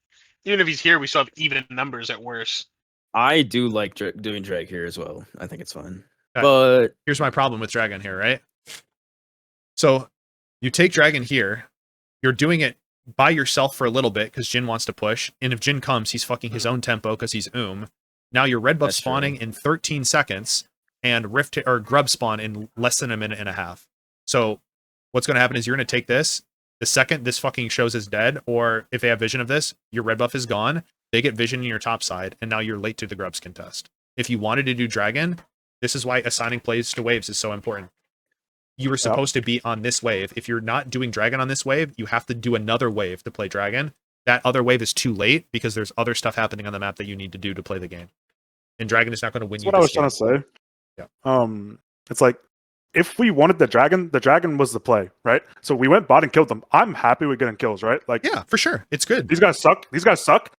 even if he's here, we still have even numbers at worst. I do like doing Drake here as well. I think it's fun. Okay. But Here's my problem with dragon here, right? So you take dragon here, you're doing it by yourself for a little bit because Jin wants to push, and if Jin comes, he's fucking his own tempo because he's Now your red buff That's spawning true. in 13 seconds and rift or grub spawn in less than a minute and a half. So what's going to happen is you're going to take this. The second this fucking shows is dead, or if they have vision of this, your red buff is gone. They get vision in your top side, and now you're late to the grubs contest. If you wanted to do dragon, this is why assigning plays to waves is so important. You were supposed to be on this wave. If you're not doing dragon on this wave, you have to do another wave to play dragon. That other wave is too late because there's other stuff happening on the map that you need to do to play the game. And dragon is not going to win That's you what I was this trying game. to say. It's like if we wanted the dragon was the play, right? So we went bot and killed them. I'm happy with getting kills, right? Like Yeah, for sure. It's good. these guys suck. These guys suck.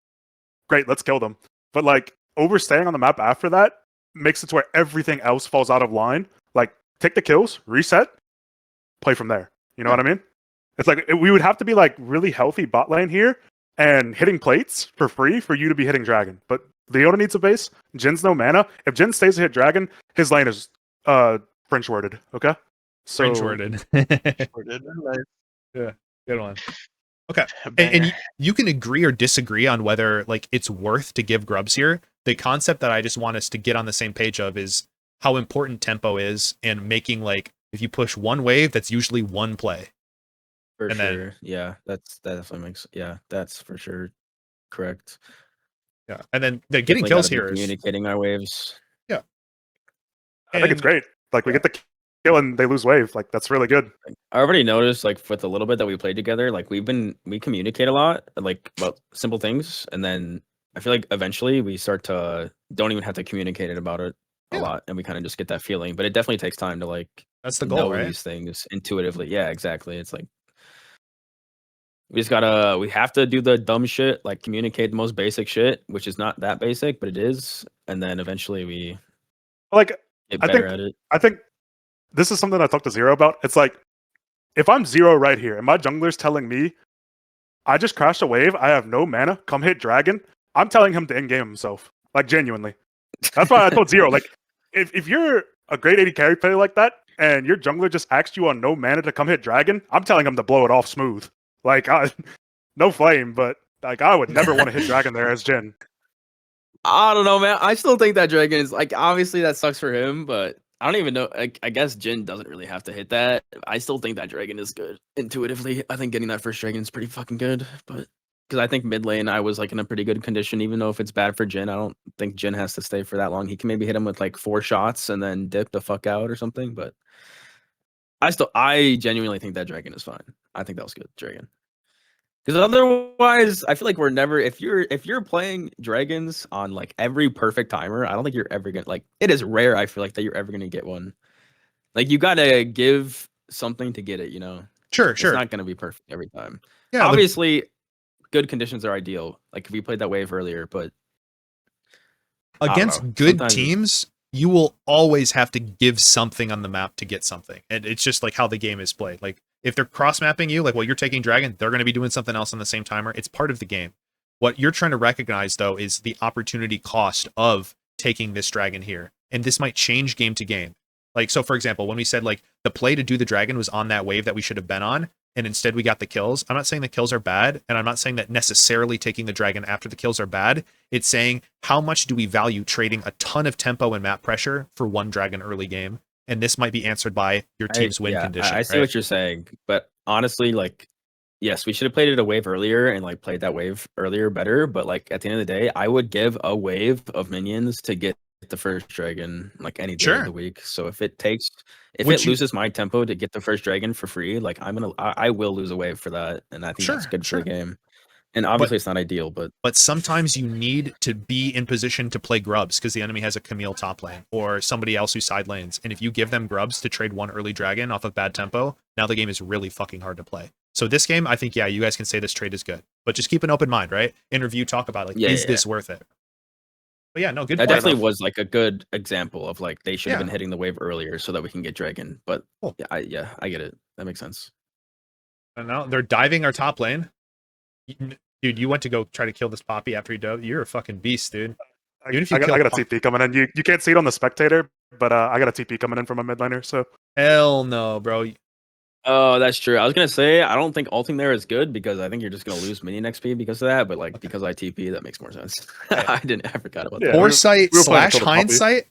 Great, let's kill them. But like overstaying on the map after that makes it to where everything else falls out of line. Like take the kills, reset, play from there. You know what I mean? It's like we would have to be like really healthy bot lane here and hitting plates for free for you to be hitting dragon. But Leona needs a base. Jin's no mana. If Jin stays to hit dragon, his lane is French worded. Okay, so French worded. Nice. Good one. And Banger. you can agree or disagree on whether like it's worth to give grubs here. The concept that I just want us to get on the same page of is how important tempo is and making like if you push one wave, that's usually one play. For And sure. then- That definitely makes. Yeah, that's for sure correct. Yeah. And then the getting Definitely kills gotta be here is communicating our waves. I think it's great. Like we get the kill and they lose wave. Like that's really good. I already noticed, like, with the little bit that we played together, like we communicate a lot, like about simple things, and then I feel like eventually we start to don't even have to communicate about it a Yeah. lot, and we kind of just get that feeling. But it definitely takes time to like that's the goal, know right? these things intuitively. Yeah, exactly. It's like we have to do the dumb shit, like communicate the most basic shit, which is not that basic, but it is, and then eventually we Like get I better think- at it. I think this is something I talked to Zero about. It's like if I'm Zero right here and my jungler's telling me I just crashed a wave, I have no mana, come hit dragon, I'm telling him to end game himself. Like genuinely. That's why I told Zero, like if you're a great AD carry player like that and your jungler just asked you on no mana to come hit dragon, I'm telling him to blow it off smooth. Like no flame, but like I would never want to hit dragon there as Jin. I don't know, man. I still think that dragon is like obviously that sucks for him, but I don't even know. I guess Jin doesn't really have to hit that. I still think that dragon is good intuitively. I think getting that first dragon is pretty fucking good, but because I think mid lane I was like in a pretty good condition, even though if it's bad for Jin, I don't think Jin has to stay for that long. He can maybe hit him with like 4 shots and then dip the fuck out or something. But I genuinely think that dragon is fine. I think that was good dragon. Because otherwise, I feel like we're never if you're playing dragons on like every perfect timer, I don't think you're ever gonna like it is rare, I feel like that you're ever gonna get one. Like you gotta give something to get it, you know. Sure, It's sure. not gonna be perfect every time. Yeah, the- Obviously, good conditions are ideal. Like if we played that wave earlier, but don't against know. good Sometimes it's- teams, you will always have to give something on the map to get something. And it's just like how the game is played. Like if they're cross mapping you, like while you're taking dragon, they're going to be doing something else on the same timer. It's part of the game. What you're trying to recognize though is the opportunity cost of taking this dragon here. And this might change game to game. Like, so for example, when we said like the play to do the dragon was on that wave that we should have been on, and instead we got the kills. I'm not saying the kills are bad, and I'm not saying that necessarily taking the dragon after the kills are bad. It's saying how much do we value trading a ton of tempo and map pressure for one dragon early game? And this might be answered by your team's win condition. I see right? what you're saying, but honestly, like, yes, we should have played it a wave earlier and like played that wave earlier better. But like at the end of the day, I would give a wave of minions to get the first dragon like any day Sure. of the week. So if it Would it you- loses my tempo to get the first dragon for free, like I will lose a wave for that, and I think that's Sure, good sure. for the game. And obviously, it's not ideal, but But sometimes you need to be in position to play grubs because the enemy has a Camille top lane or somebody else who side lanes. And if you give them grubs to trade one early dragon off of bad tempo, now the game is really fucking hard to play. So this game, I think, yeah, you guys can say this trade is good. But just keep an open mind, right? In review, talk about like, Yeah, is yeah, this worth it? But yeah, no, good that point. definitely was like a good example of like they should have Yeah. been hitting the wave earlier so that we can get dragon. But Cool. yeah, I get it. That makes sense. And now they're diving our top lane. Dude, you went to go try to kill this Poppy after he dove. You're a fucking beast, dude. Even if you I got kill a TP coming in. You can't see it on the spectator, but I got a TP coming in from a mid laner. So Hell no, bro. Oh, that's true. I was gonna say I don't think ulting there is good because I think you're just gonna lose minion XP because of that. But like because I TP, that makes more sense. I forgot about Yeah, that. Foresight we were playing slash Kill the Puppy. hindsight.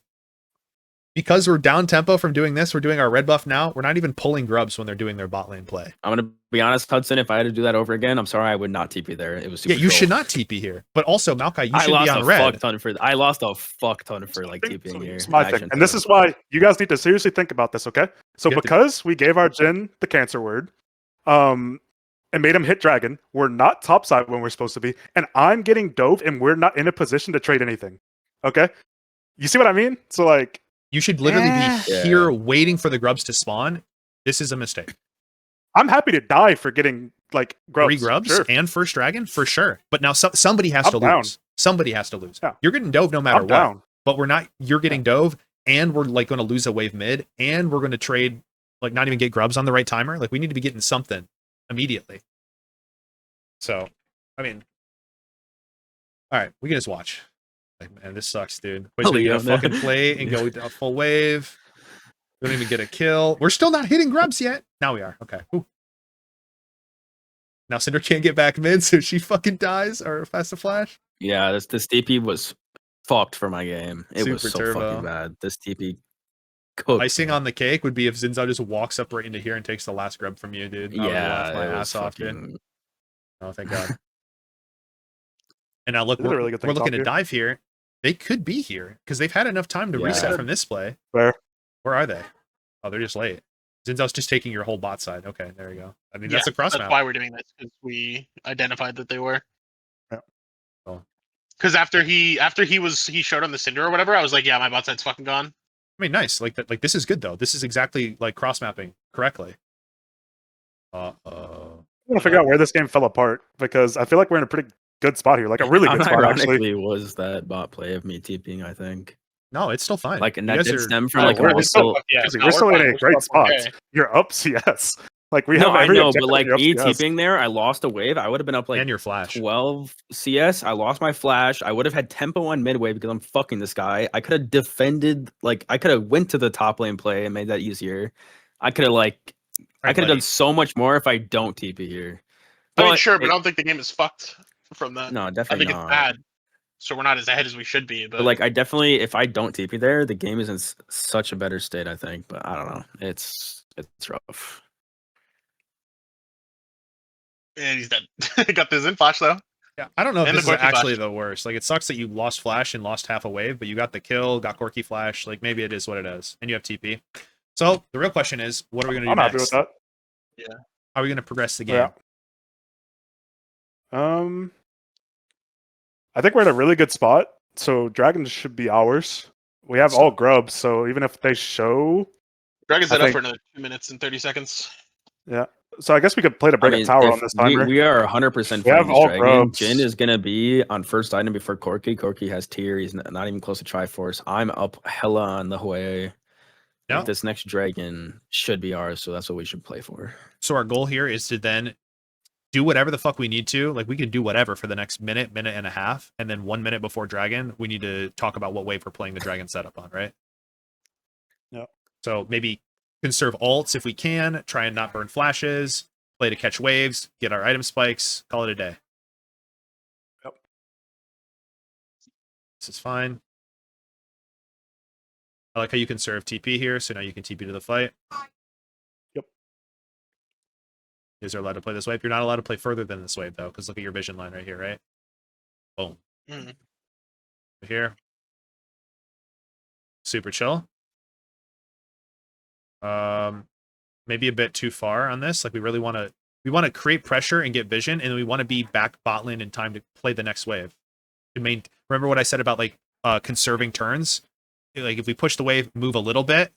Because we're down tempo from doing this, we're doing our red buff now. We're not even pulling grubs when they're doing their bot lane play. I'm gonna be honest, Hudson. If I had to do that over again, I'm sorry, I would not TP there. It was super Yeah, you should troll. not TP here. But also, Maokai, you I should lost be a on red. fuck ton for. I lost a fuck ton for like TPing here. It's my I thing. shouldn't And this have. is why you guys need to seriously think about this, okay? So You have to- because we gave our Jin the cancer word, and made him hit dragon, we're not topside when we're supposed to be, and I'm getting dove and we're not in a position to trade anything. Okay? You see what I mean? So like You should literally Yeah. be here waiting for the grubs to spawn. This is a mistake. I'm happy to die for getting like grubs. 3 grubs Sure. and first dragon for sure. But now somebody has I'm to down. lose. Somebody has to lose. Yeah. You're getting dove no matter I'm what. down. But we're not. You're getting dove, and we're like going to lose a wave mid, and we're going to trade like not even get grubs on the right timer. Like we need to be getting something immediately. So, I mean, all right, we can just watch. Like, man, this sucks, dude. We're gonna get a Leona. fucking play and go a full wave. We don't even get a kill. We're still not hitting grubs yet. Now we are. Okay. Ooh. Now Cinder can't get back mid, so she fucking dies or fast to flash. Yeah, this TP was fucked for my game. It was Super so turbo. fucking bad. This TP cooked Icing me. on the cake would be if Zinzao just walks up right into here and takes the last grub from you, dude. I would laugh my it was ass off, dude. fucking. Oh, thank God. And now look, They did a we're, really good thing we're looking top to here. dive here. They could be here because they've had enough time to reset Yeah. from this play. Where? Where are they? Oh, they're just late. Zinzao's just taking your whole bot side. Okay, there you go. I mean, that's a cross That's map. why we're doing this, because we identified that they were. Yeah. Oh. Because after he showed on the Cinder or whatever, I was like, yeah, my bot side's fucking gone. I mean, nice. Like that. Like this is good though. This is exactly like cross mapping correctly. I want to figure out where this game fell apart because I feel like we're in a pretty good spot here, like a really good spot actually. Unironically, was that bot play of me TPing? I think. No, it's still fine. Like, and You that guys did are- stem from Oh, like a we're muscle. Yeah, Seriously, no, we're still in fine. a We're great still spot. okay. You're up CS. Like we No, have I every know, but objective like you're up me CS. TPing there, I lost a wave. I would have been up like and your flash. 12 CS. I lost my flash. I would have had tempo on midway because I'm fucking this guy. I could have defended, like I could have went to the top lane play and made that easier. I could have I Alright, could have buddy. done so much more if I don't TP here. I mean, sure, but I it- don't think the game is fucked from that. no, I definitely think not. it's bad. So we're not as ahead as we should be. But, But like I definitely, if I don't TP there, the game is in such a better state. I think, but I don't know. It's rough. and he's dead. Got this in flash though. Yeah, I don't know if And this the is Corki actually flash. the worst. Like, it sucks that you lost flash and lost half a wave, but you got the kill, got Corki flash. Like, maybe it is what it is, and you have TP. So the real question is, what are we going to do I'm happy next? with that. How are we going to progress the game? Yeah. I think we're in a really good spot. So dragons should be ours. We have all grubs, so even if they show, Dragon's I set up think- for another 2 minutes and 30 seconds. so I guess we could play to break a tower on this timer. we are 100% We have fighting this all dragon. grubs. Jin is gonna be on first item before Corki. Corki has tier. He's not even close to Triforce. I'm up hella on the Hue. Yeah. This next dragon should be ours, so that's what we should play for. So our goal here is to then do whatever the fuck we need to. Like, we can do whatever for the next minute and a half, and then 1 minute before dragon, we need to talk about what wave we're playing the dragon setup on, right? Yeah. So maybe conserve ults if we can, try and not burn flashes, play to catch waves, get our item spikes, call it a day. Yep. This is fine. I like how you conserve TP here, so now you can TP to the fight. Yep. You guys are allowed to play this wave. You're not allowed to play further than this wave, though, because look at your vision line right here, right? Boom. Mhm. Right here. Super chill. Maybe a bit too far on this. Like, we really want to create pressure and get vision, and then we want to be back bot lane in time to play the next wave. Remember what I said about like conserving turns? Like, if we push the wave, move a little bit,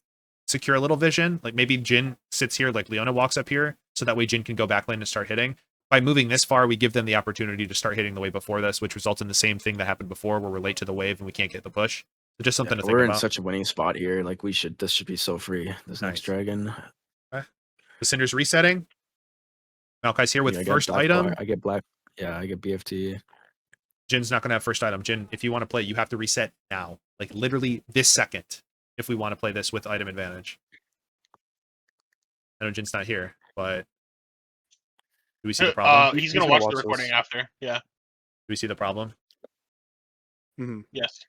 secure a little vision, like maybe Jin sits here, like Leona walks up here, so that way Jin can go back lane and start hitting. By moving this far, we give them the opportunity to start hitting the wave before this, which results in the same thing that happened before, where we're late to the wave and we can't get the push. So just something to think We're about. in such a winning spot here. Like this should be so free. This Nice. next dragon. The Cinder's resetting. Maokai's here with I get first black item. bar, I get black. Yeah, I get BFT. Jin's not going to have first item. Jin, if you want to play, you have to reset now. Like, literally this second, if we want to play this with item advantage. I know Jin's not here, but do we see the problem? He's He's gonna gonna watch the watch recording this. after. Yeah. Do we see the problem? Yes.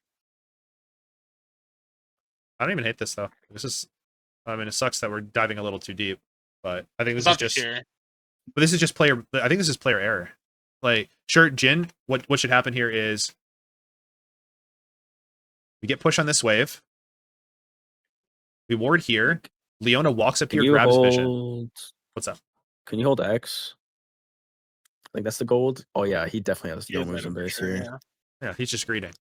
I don't even hate this, though. This is, I mean, it sucks that we're diving a little too deep, but I think It's this is not just, here. but this is just player, I think this is player error. Like, sure, Jin, what should happen here is we get push on this wave. We ward here. Leona walks up Can here, you grabs vision. hold? What's up? Can you hold X? I think that's the gold. Oh yeah, he definitely has He has no moves that in for base sure, here. yeah. Yeah, he's just greeting.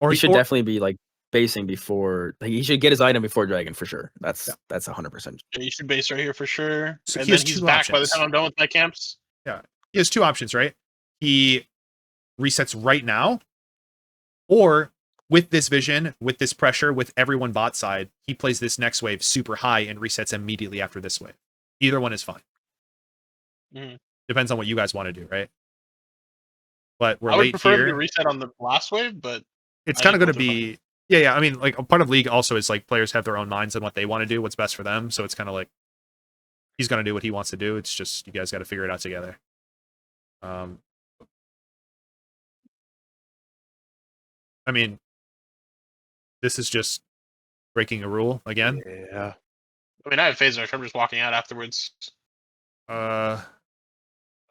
Or He should definitely be like basing before. Like, he should get his item before dragon for sure. That's 100%. Yeah, you should base right here for sure. So And he then has he's two back by the options. time I'm done with my camps. He has two options, right? He resets right now, or with this vision, with this pressure, with everyone bot side, he plays this next wave super high and resets immediately after this wave. Either one is fine. Mhm. Depends on what you guys want to do, right? But we're I would late prefer here. the reset on the last wave, but it's I kind of think going to both are fine. be yeah. I mean, like a part of League also is like players have their own minds on what they want to do, what's best for them. So it's kind of like he's going to do what he wants to do. It's just you guys got to figure it out together. I mean, this is just breaking a rule again. Yeah. I mean, I have Phase Rush. I'm just walking out afterwards. Uh, I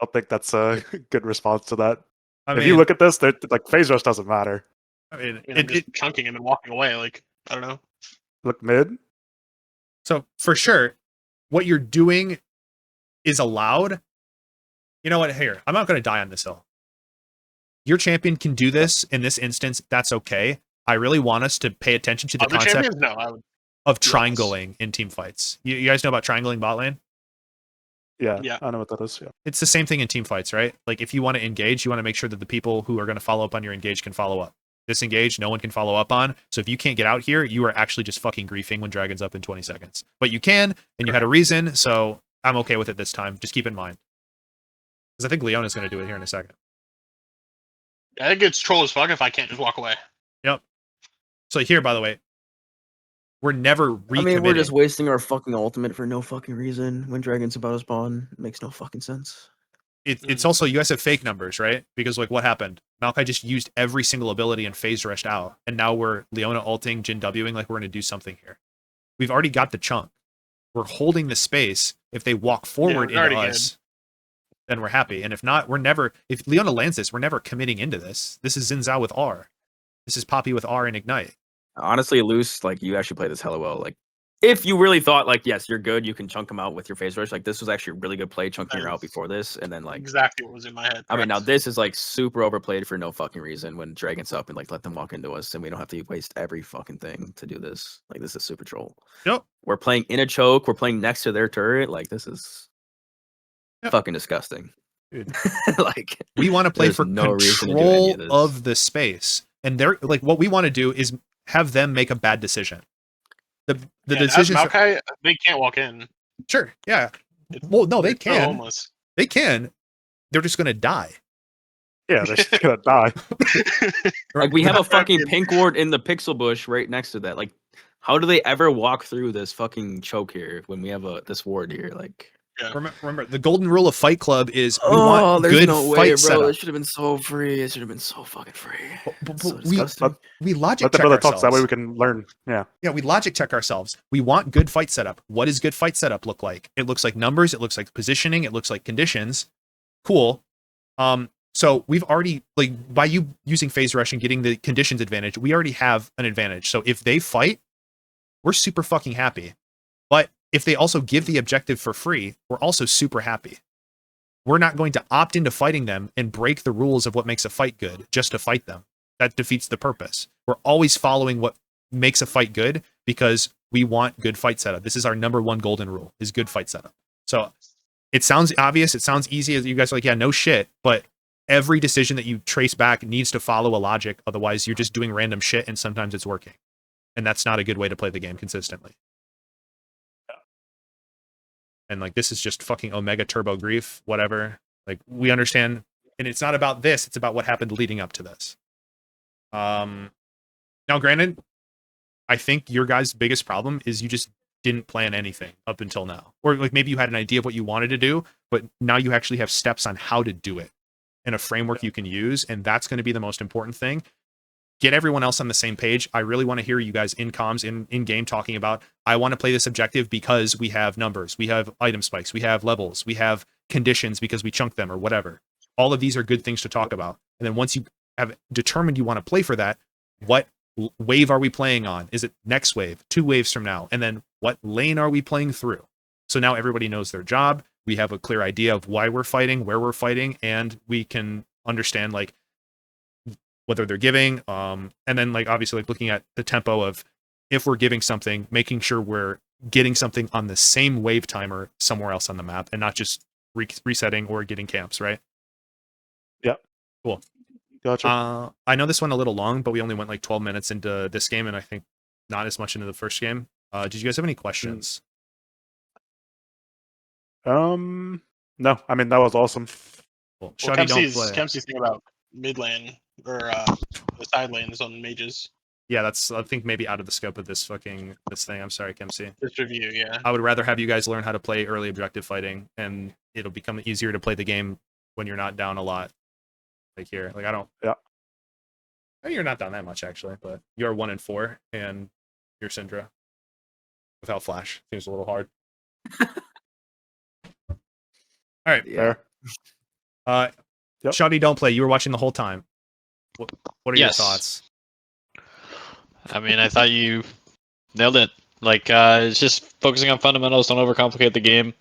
don't think that's a good response to that. I If mean, you look at this, like phase rush doesn't matter. I mean, I mean, I'm just chunking him and walking away. Like, I don't know. Look mid. so for sure, what you're doing is allowed. You know what? Here, I'm not going to die on this hill. Your champion can do this in this instance. That's okay. I really want us to pay attention to the Other concept champions? No, I would. of Yes. triangling in team fights. You guys know about triangling bot lane? Yeah, Yeah. I know what that is. Yeah. It's the same thing in team fights, right? Like if you want to engage, you want to make sure that the people who are going to follow up on your engage can follow up. Disengage, no one can follow up on. So if you can't get out here, you are actually just fucking griefing when Dragon's up in 20 seconds. But you can, and you had a reason, so I'm okay with it this time. Just keep in mind. Because I think Leona's going to do it here in a second. I think it's troll as fuck if I can't just walk away. So here, by the way, we're never recommitting. I mean, we're just wasting our fucking ultimate for no fucking reason when Dragon's about to spawn. It makes no fucking sense. It's also you guys have fake numbers, right? Because like what happened? Maokai just used every single ability and phase rushed out, and now we're Leona ulting, Jin Wing like we're going to do something here. We've already got the chunk. We're holding the space. If they walk forward we're into already us, then we're happy. And if not, we're never. If Leona lands this, we're never committing into this. This is Xin Zhao with R. This is Poppy with R and Ignite. Honestly, Luce, like you actually play this hella well. Like, if you really thought like, yes, you're good, you can chunk them out with your phase rush. Like, this was actually a really good play, chunking her out before this, and then like, Exactly what was in my head. I mean, now correct. this is like super overplayed for no fucking reason. When Dragon's up and like let them walk into us, and we don't have to waste every fucking thing to do this. Like, this is super troll. Yep. We're playing in a choke. We're playing next to their turret. Like, this is Yep. fucking disgusting. Dude. Like, We want to play There's for no reason to do any control of this. of the space, and they're like what we want to do is have them make a bad decision. The Yeah, decisions. as Maokai, they can't walk in. Sure, yeah. It's- Well, no, they They're can. homeless. They can. They're just going to die. Yeah, they're just gonna die. like we have a fucking Fucking- pink ward in the pixel bush right next to that. Like, how do they ever walk through this fucking choke here when we have this ward here? Like, Remember, the golden rule of Fight Club is we oh, want there's good no fight way, bro. setup. It should have been so free. It should have been so fucking free. But So we disgusting. logic Let the check brother ourselves. talk. That way we can learn. Yeah. Yeah, we logic check ourselves. We want good fight setup. What does good fight setup look like? It looks like numbers. It looks like positioning. It looks like conditions. Cool. So we've already like by you using phase rush and getting the conditions advantage, we already have an advantage. So if they fight, we're super fucking happy. But if they also give the objective for free, we're also super happy. We're not going to opt into fighting them and break the rules of what makes a fight good just to fight them. That defeats the purpose. We're always following what makes a fight good because we want good fight setup. This is our number one golden rule is good fight setup. So it sounds obvious. It sounds easy. As you guys are like, yeah, no shit. But every decision that you trace back needs to follow a logic. Otherwise, you're just doing random shit and sometimes it's working. And that's not a good way to play the game consistently. And like, this is just fucking Omega Turbo Grief, whatever. Like, we understand. And it's not about this. It's about what happened leading up to this. Now, granted, I think your guys' biggest problem is you just didn't plan anything up until now. Or like maybe you had an idea of what you wanted to do, but now you actually have steps on how to do it and a framework you can use. And that's going to be the most important thing. Get everyone else on the same page. I really want to hear you guys in comms, in game talking about, I want to play this objective because we have numbers, we have item spikes, we have levels, we have conditions because we chunk them or whatever. All of these are good things to talk about. And then once you have determined you want to play for that, what wave are we playing on? Is it next wave, 2 waves from now? And then what lane are we playing through? So now everybody knows their job. We have a clear idea of why we're fighting, where we're fighting, and we can understand like whether they're giving. And then like obviously like looking at the tempo of if we're giving something, making sure we're getting something on the same wave timer somewhere else on the map and not just resetting or getting camps, right? Gotcha. I know this went a little long, but we only went like 12 minutes into this game, and I think not as much into the first game. Did you guys have any questions? No, I mean that was awesome. Well, Well, Shuddy don't Kempsey's play. thing about mid lane or the side lanes on mages. Yeah, that's I think maybe out of the scope of this thing. I'm sorry, Kemsey. This review, yeah. I would rather have you guys learn how to play early objective fighting, and it'll become easier to play the game when you're not down a lot. Like here, like I don't. Yeah. You're not down that much actually, but you're 1-4, and you're Syndra without flash. Seems a little hard. All right. Yeah. Fair. Yep. Shoddy, don't play. You were watching the whole time. What are Yes. your thoughts? I mean, I thought you nailed it. Like, it's just focusing on fundamentals. Don't overcomplicate the game.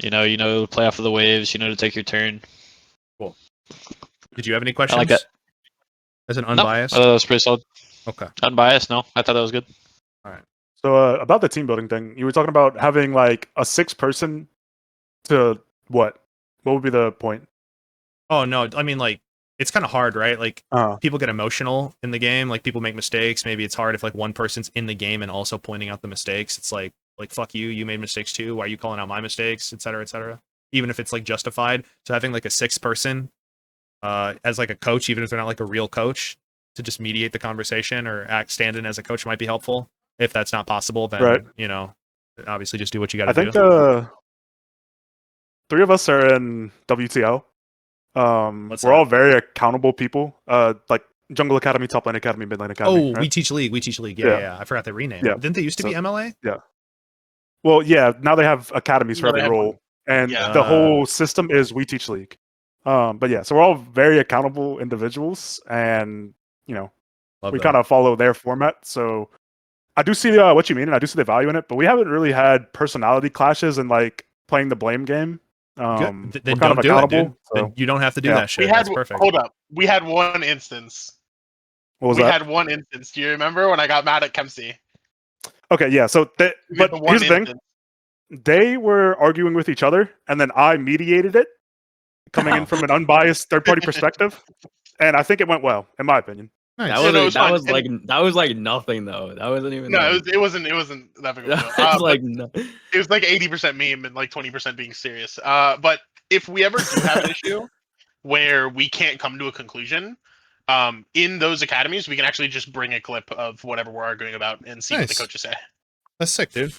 You know, play off of the waves. You know to take your turn. Did you have any questions? I like that. As an No, unbiased. I thought that was pretty solid. Okay. Unbiased? No, I thought that was good. So about the team building thing, you were talking about having like a 6-person to what? What would be the point? Oh no, I mean like it's kind of hard, right? Like Uh, people get emotional in the game. Like people make mistakes. Maybe it's hard if like one person's in the game and also pointing out the mistakes. It's like fuck you, you made mistakes too. Why are you calling out my mistakes, et cetera, et cetera. Even if it's like justified. So having like a 6-person as like a coach, even if they're not like a real coach, to just mediate the conversation or stand in as a coach might be helpful. If that's not possible, then Right. Obviously just do what you got I to think do. 3 of us are in WTL. What's We're that? all very accountable people. Like Jungle Academy, Top Lane Academy, Mid Lane Academy. Oh, right? We Teach League. Yeah, Yeah. yeah. I forgot they renamed. Yeah. Didn't they used to be So- MLA? Well, yeah. Now they have academies for No, they every have role, and Yeah. the whole system is We Teach League. But yeah, so we're all very accountable individuals, and Love we that. kind of follow their format. So I do see what you mean, and I do see the value in it. But we haven't really had personality clashes and like playing the blame game. Good. We're Then kind don't of do it, accountable. dude. So Then you don't have to do yeah. that shit. We had That's perfect. hold up. We had one instance. what was We that? had one instance. Do you remember when I got mad at Kempsey? Okay, yeah. So, We had but the one here's the thing: instance. they were arguing with each other, and then I mediated it, coming in from an unbiased third-party perspective, and I think it went well, in my opinion. Nice. That Yeah, was no, it was fine. that was like nothing though. That wasn't even. No, like, it wasn't that big of a deal. that But was like no. it was like 80% meme and like 20% being serious. But if we ever do have an issue where we can't come to a conclusion, in those academies, we can actually just bring a clip of whatever we're arguing about and see what the Nice. coaches say. That's sick, dude.